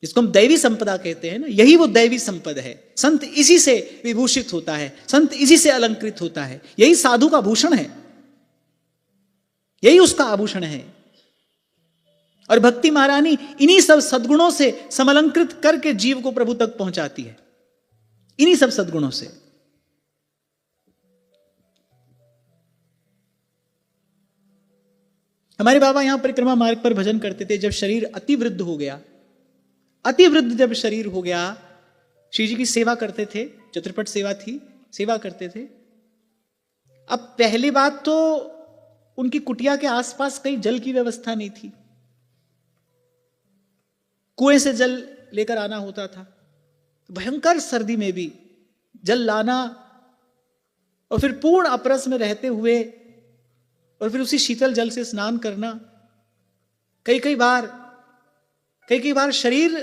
S1: जिसको हम दैवी संपदा कहते हैं ना। यही वो दैवी संपद है। संत इसी से विभूषित होता है, संत इसी से अलंकृत होता है। यही साधु का भूषण है, यही उसका आभूषण है। और भक्ति महारानी इन्हीं सब सद्गुणों से समलंकृत करके जीव को प्रभु तक पहुंचाती है, इन्हीं सब सद्गुणों से। हमारे बाबा यहां परिक्रमा मार्ग पर भजन करते थे। जब शरीर अतिवृद्ध हो गया, अतिवृद्ध जब शरीर हो गया, श्री जी की सेवा करते थे, चतुर्पट सेवा थी, सेवा करते थे। अब पहली बात तो उनकी कुटिया के आसपास कहीं जल की व्यवस्था नहीं थी, कुएं से जल लेकर आना होता था। भयंकर सर्दी में भी जल लाना, और फिर पूर्ण अपरस में रहते हुए, और फिर उसी शीतल जल से स्नान करना। कई कई बार शरीर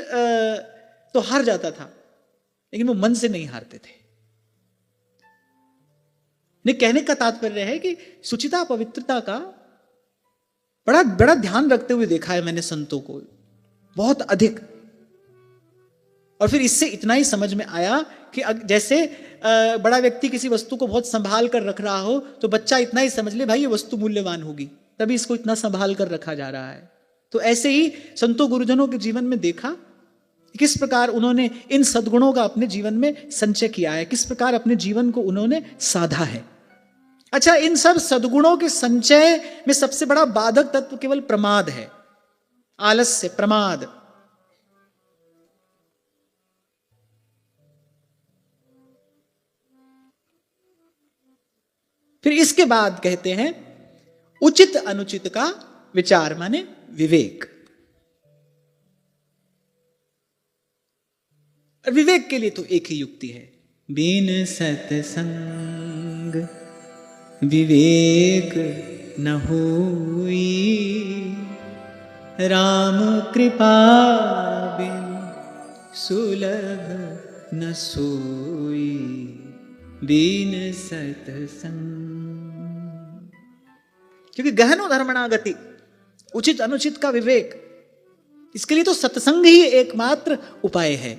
S1: तो हार जाता था, लेकिन वो मन से नहीं हारते थे। कहने का तात्पर्य है कि शुचिता, पवित्रता का बड़ा बड़ा ध्यान रखते हुए देखा है मैंने संतों को, बहुत अधिक। और फिर इससे इतना ही समझ में आया कि जैसे बड़ा व्यक्ति किसी वस्तु को बहुत संभाल कर रख रहा हो, तो बच्चा इतना ही समझ ले भाई ये वस्तु मूल्यवान होगी, तभी इसको इतना संभाल कर रखा जा रहा है। तो ऐसे ही संतों गुरुजनों के जीवन में देखा किस प्रकार उन्होंने इन सद्गुणों का अपने जीवन में संचय किया है, किस प्रकार अपने जीवन को उन्होंने साधा है। अच्छा, इन सब सद्गुणों के संचय में सबसे बड़ा बाधक तत्व केवल प्रमाद है, आलस्य, प्रमाद। फिर इसके बाद कहते हैं उचित अनुचित का विचार, माने विवेक। और विवेक के लिए तो एक ही युक्ति है, बिन सत्संग विवेक न होई, राम कृपा बिन सुलभ न सोई, बिन सत्संग। क्योंकि गहनो धर्मणागति, उचित अनुचित का विवेक, इसके लिए तो सत्संग ही एकमात्र उपाय है।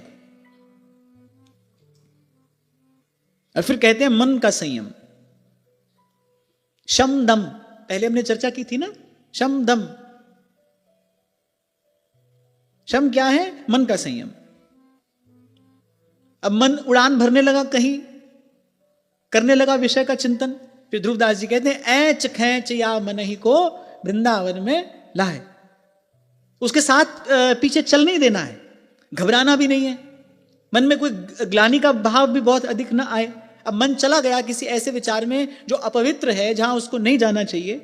S1: और फिर कहते हैं मन का संयम, शम दम, पहले हमने चर्चा की थी ना, शम दम। शम क्या है? मन का संयम। अब मन उड़ान भरने लगा, कहीं करने लगा विषय का चिंतन, फिर ध्रुवदास जी कहते हैं ऐच खैच या मन ही को वृंदावन में लाए। उसके साथ पीछे चल नहीं देना है, घबराना भी नहीं है, मन में कोई ग्लानि का भाव भी बहुत अधिक ना आए। अब मन चला गया किसी ऐसे विचार में जो अपवित्र है, जहां उसको नहीं जाना चाहिए,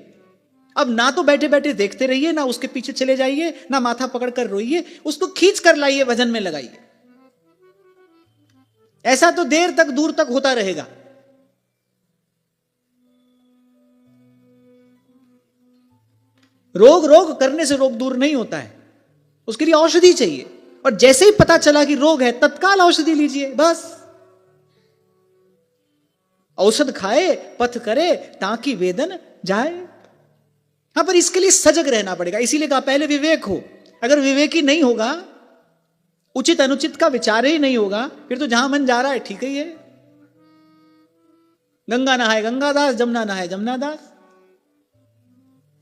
S1: अब ना तो बैठे बैठे देखते रहिए, ना उसके पीछे चले जाइए, ना माथा पकड़कर रोइए, उसको खींच कर लाइए, भजन में लगाइए। ऐसा तो देर तक दूर तक होता रहेगा। रोग करने से रोग दूर नहीं होता है, उसके लिए औषधि चाहिए। और जैसे ही पता चला कि रोग है, तत्काल औषधि लीजिए, बस। औषध खाए पथ करे ताकि वेदन जाए। हां, पर इसके लिए सजग रहना पड़ेगा। इसीलिए कहा पहले विवेक हो। अगर विवेक ही नहीं होगा, उचित अनुचित का विचार ही नहीं होगा, फिर तो जहां मन जा रहा है ठीक ही है। गंगा नहाए गंगादास, जमुना नहाए जमुनादास।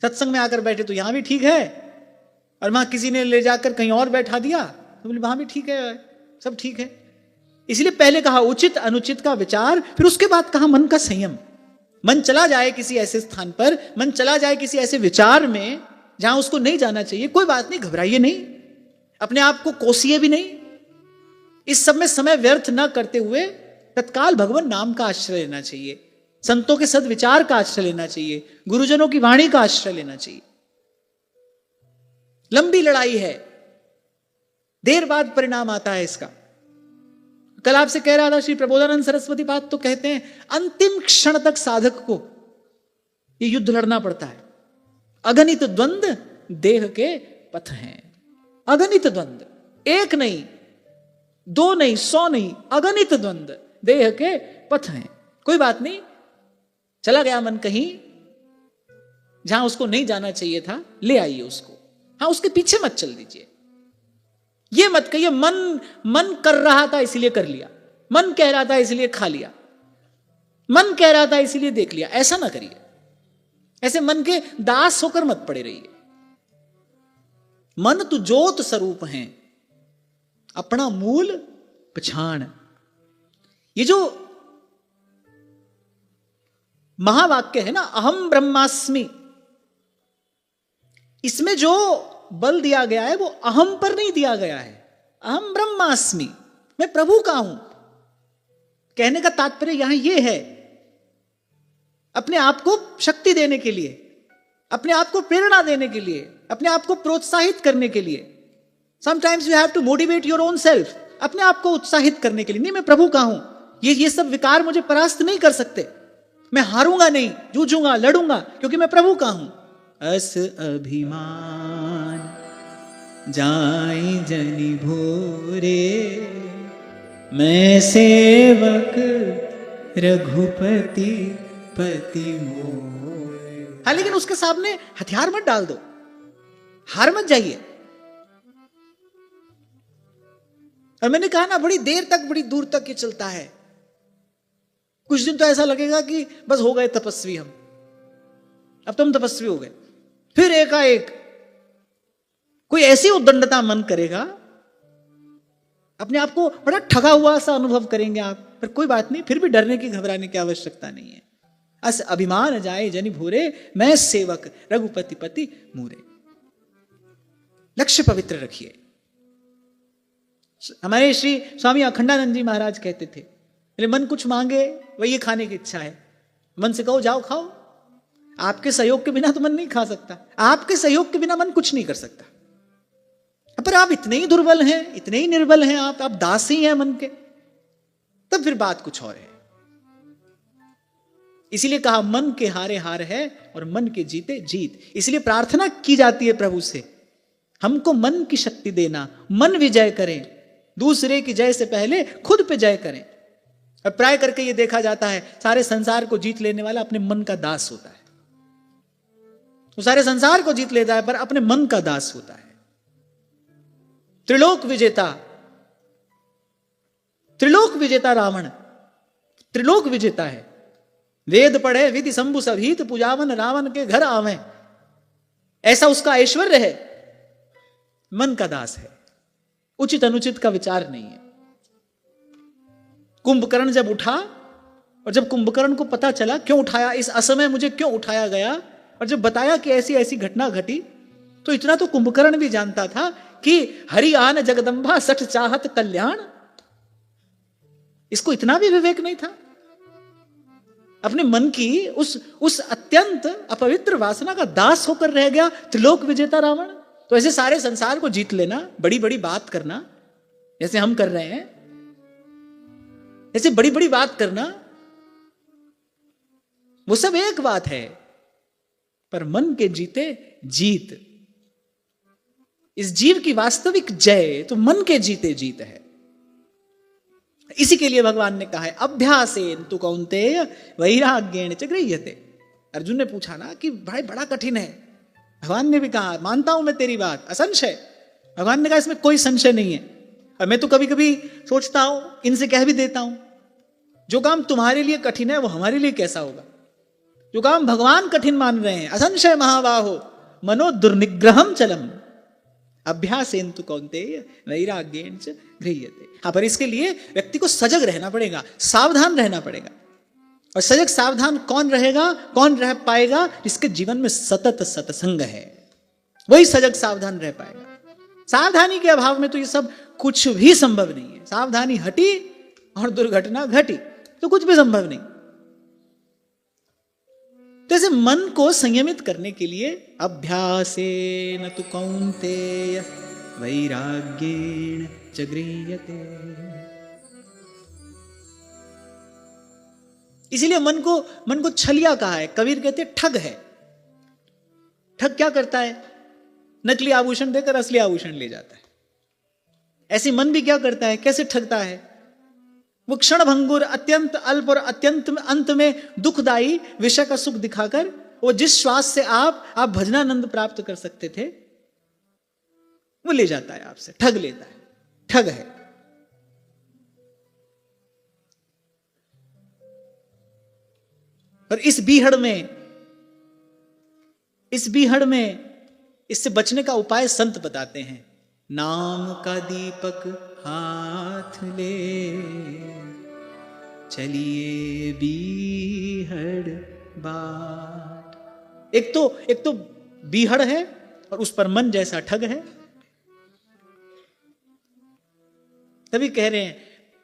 S1: सत्संग में आकर बैठे तो यहां भी ठीक है, और वहां किसी ने ले जाकर कहीं और बैठा दिया तो बोले वहां भी ठीक है, सब ठीक है। इसलिए पहले कहा उचित अनुचित का विचार, फिर उसके बाद कहा मन का संयम। मन चला जाए किसी ऐसे स्थान पर, मन चला जाए किसी ऐसे विचार में जहां उसको नहीं जाना चाहिए, कोई बात नहीं, घबराइए नहीं, अपने आप को कोसिए भी नहीं। इस सब में समय व्यर्थ न करते हुए तत्काल भगवान नाम का आश्रय लेना चाहिए, संतों के सद्विचार का आश्रय लेना चाहिए, गुरुजनों की वाणी का आश्रय लेना चाहिए। लंबी लड़ाई है, देर बाद परिणाम आता है इसका। कल आपसे कह रहा था, श्री प्रबोधानंद सरस्वती पाद तो कहते हैं अंतिम क्षण तक साधक को ये युद्ध लड़ना पड़ता है। अगणित द्वंद्व देह के पथ हैं। अगणित द्वंद्व, एक नहीं, दो नहीं, 100 नहीं, अगणित द्वंद्व देह के पथ हैं। कोई बात नहीं, चला गया मन कहीं जहां उसको नहीं जाना चाहिए था, ले आइए उसको। हाँ, उसके पीछे मत चल दीजिए। ये मत कहिए मन कर रहा था इसलिए कर लिया, मन कह रहा था इसलिए खा लिया, मन कह रहा था इसलिए देख लिया। ऐसा ना करिए, ऐसे मन के दास होकर मत पड़े रहिए। मन तो ज्योत स्वरूप हैं, अपना मूल पछाण। ये जो महावाक्य है ना, अहम ब्रह्मास्मि, इसमें जो बल दिया गया है वो अहम पर नहीं दिया गया है। अहम ब्रह्मास्मि, मैं प्रभु का हूं। कहने का तात्पर्य यहां ये है, अपने आप को शक्ति देने के लिए, अपने आप को प्रेरणा देने के लिए, अपने आप को प्रोत्साहित करने के लिए। Sometimes you have to motivate your own self, अपने आप को उत्साहित करने के लिए। नहीं, मैं प्रभु का हूं, ये सब विकार मुझे परास्त नहीं कर सकते, मैं हारूंगा नहीं, जूझूंगा, लड़ूंगा, क्योंकि मैं प्रभु का हूं। अस अभिमान जाई जनि भोरे, मैं सेवक रघुपति पति मोरे। हाँ, लेकिन उसके सामने हथियार मत डाल दो, हार मत जाइए। और मैंने कहा ना, बड़ी देर तक, बड़ी दूर तक ये चलता है। कुछ दिन तो ऐसा लगेगा कि बस हो गए तपस्वी हम, अब तो हम तपस्वी हो गए। फिर एकाएक कोई ऐसी उद्दंडता मन करेगा, अपने आप को बड़ा ठगा हुआ सा अनुभव करेंगे आप। पर कोई बात नहीं, फिर भी डरने की, घबराने की आवश्यकता नहीं है। अस अभिमान जाए जनि भूरे, मैं सेवक रघुपति पति मूरे। लक्ष्य पवित्र रखिए। हमारे श्री स्वामी अखंडानंद जी महाराज कहते थे, मन कुछ मांगे वही खाने की इच्छा है, मन से कहो जाओ खाओ। आपके सहयोग के बिना तो मन नहीं खा सकता, आपके सहयोग के बिना मन कुछ नहीं कर सकता। पर आप इतने ही दुर्बल हैं, इतने ही निर्बल हैं, आप दासी हैं मन के, तब फिर बात कुछ और है। इसीलिए कहा मन के हारे हार है और मन के जीते जीत। इसलिए प्रार्थना की जाती है प्रभु से, हमको मन की शक्ति देना, मन विजय करें, दूसरे की जय से पहले खुद पे जय करें। और प्राय करके ये देखा जाता है सारे संसार को जीत लेने वाला अपने मन का दास होता है। वो सारे संसार को जीत लेता है पर अपने मन का दास होता है। त्रिलोक विजेता, त्रिलोक विजेता रावण त्रिलोक विजेता है। वेद पढ़े विधि शंभु सभीत, पूजावन रावण के घर आवे, ऐसा उसका ऐश्वर्य है। मन का दास है, उचित अनुचित का विचार नहीं है। कुंभकर्ण जब उठा और जब कुंभकर्ण को पता चला क्यों उठाया, इस असमय मुझे क्यों उठाया गया, और जब बताया कि ऐसी ऐसी घटना घटी, तो इतना तो कुंभकर्ण भी जानता था कि हरि आन जगदंबा सठ चाहत कल्याण। इसको इतना भी विवेक नहीं था। अपने मन की उस अत्यंत अपवित्र वासना का दास होकर रह गया त्रिलोक विजेता रावण। तो ऐसे सारे संसार को जीत लेना, बड़ी बड़ी बात करना, जैसे हम कर रहे हैं, ऐसे बड़ी बड़ी बात करना, वो सब एक बात है, पर मन के जीते जीत, इस जीव की वास्तविक जय तो मन के जीते जीत है। इसी के लिए भगवान ने कहा है अभ्यासेन तु कौन्तेय वैराग्येण च गृह्यते। अर्जुन ने पूछा ना कि भाई बड़ा कठिन है, भगवान ने भी कहा मानता हूं मैं तेरी बात, असंशय। भगवान ने कहा इसमें कोई संशय नहीं है। और मैं तो कभी कभी सोचता हूं, इनसे कह भी देता हूं, जो काम तुम्हारे लिए कठिन है वो हमारे लिए कैसा होगा। जो काम भगवान कठिन मान रहे हैं, असंशय महाबाहो मनो दुर्निग्रहम चलम अभ्यासेन तु कौन्तेय वैराग्येण च गृह्यते। हाँ, पर इसके लिए व्यक्ति को सजग रहना पड़ेगा, सावधान रहना पड़ेगा। और सजग सावधान कौन रहेगा, कौन रह पाएगा, जिसके जीवन में सतत सत्संग है, वही सजग सावधान रह पाएगा। सावधानी के अभाव में तो ये सब कुछ भी संभव नहीं है। सावधानी हटी और दुर्घटना घटी तो कुछ भी संभव नहीं। तो ऐसे मन को संयमित करने के लिए अभ्यासेन तु कौन्तेय वैराग्येण च गृह्यते। इसीलिए मन को छलिया कहा है। कबीर कहते ठग है। ठग क्या करता है, नकली आभूषण देकर असली आभूषण ले जाता है। ऐसे मन भी क्या करता है, कैसे ठगता है, वो क्षण भंगुर, अत्यंत अल्प और अत्यंत अंत में दुखदायी विषय का सुख दिखाकर वो जिस श्वास से आप भजनानंद प्राप्त कर सकते थे वो ले जाता है आपसे, ठग लेता है, ठग है। और इस बीहड़ में इससे बचने का उपाय संत बताते हैं। नाम का दीपक हाथ ले चलिए बीहड़ बाट। एक तो बीहड़ है और उस पर मन जैसा ठग है। तभी कह रहे हैं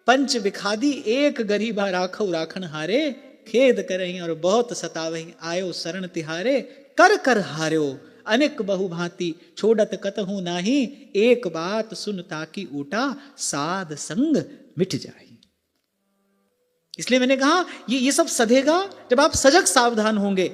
S1: पंच बिखादी एक गरीबा राखो राखन हारे, खेद करहीं और बहुत सतावहीं आयो शरण तिहारे, कर कर हार्यो अनेक बहुभांति छोड़त कतहु नाही, एक बात सुन ताकि ऊटा साध संग मिट जाए। इसलिए मैंने कहा ये सब सधेगा जब आप सजग सावधान होंगे।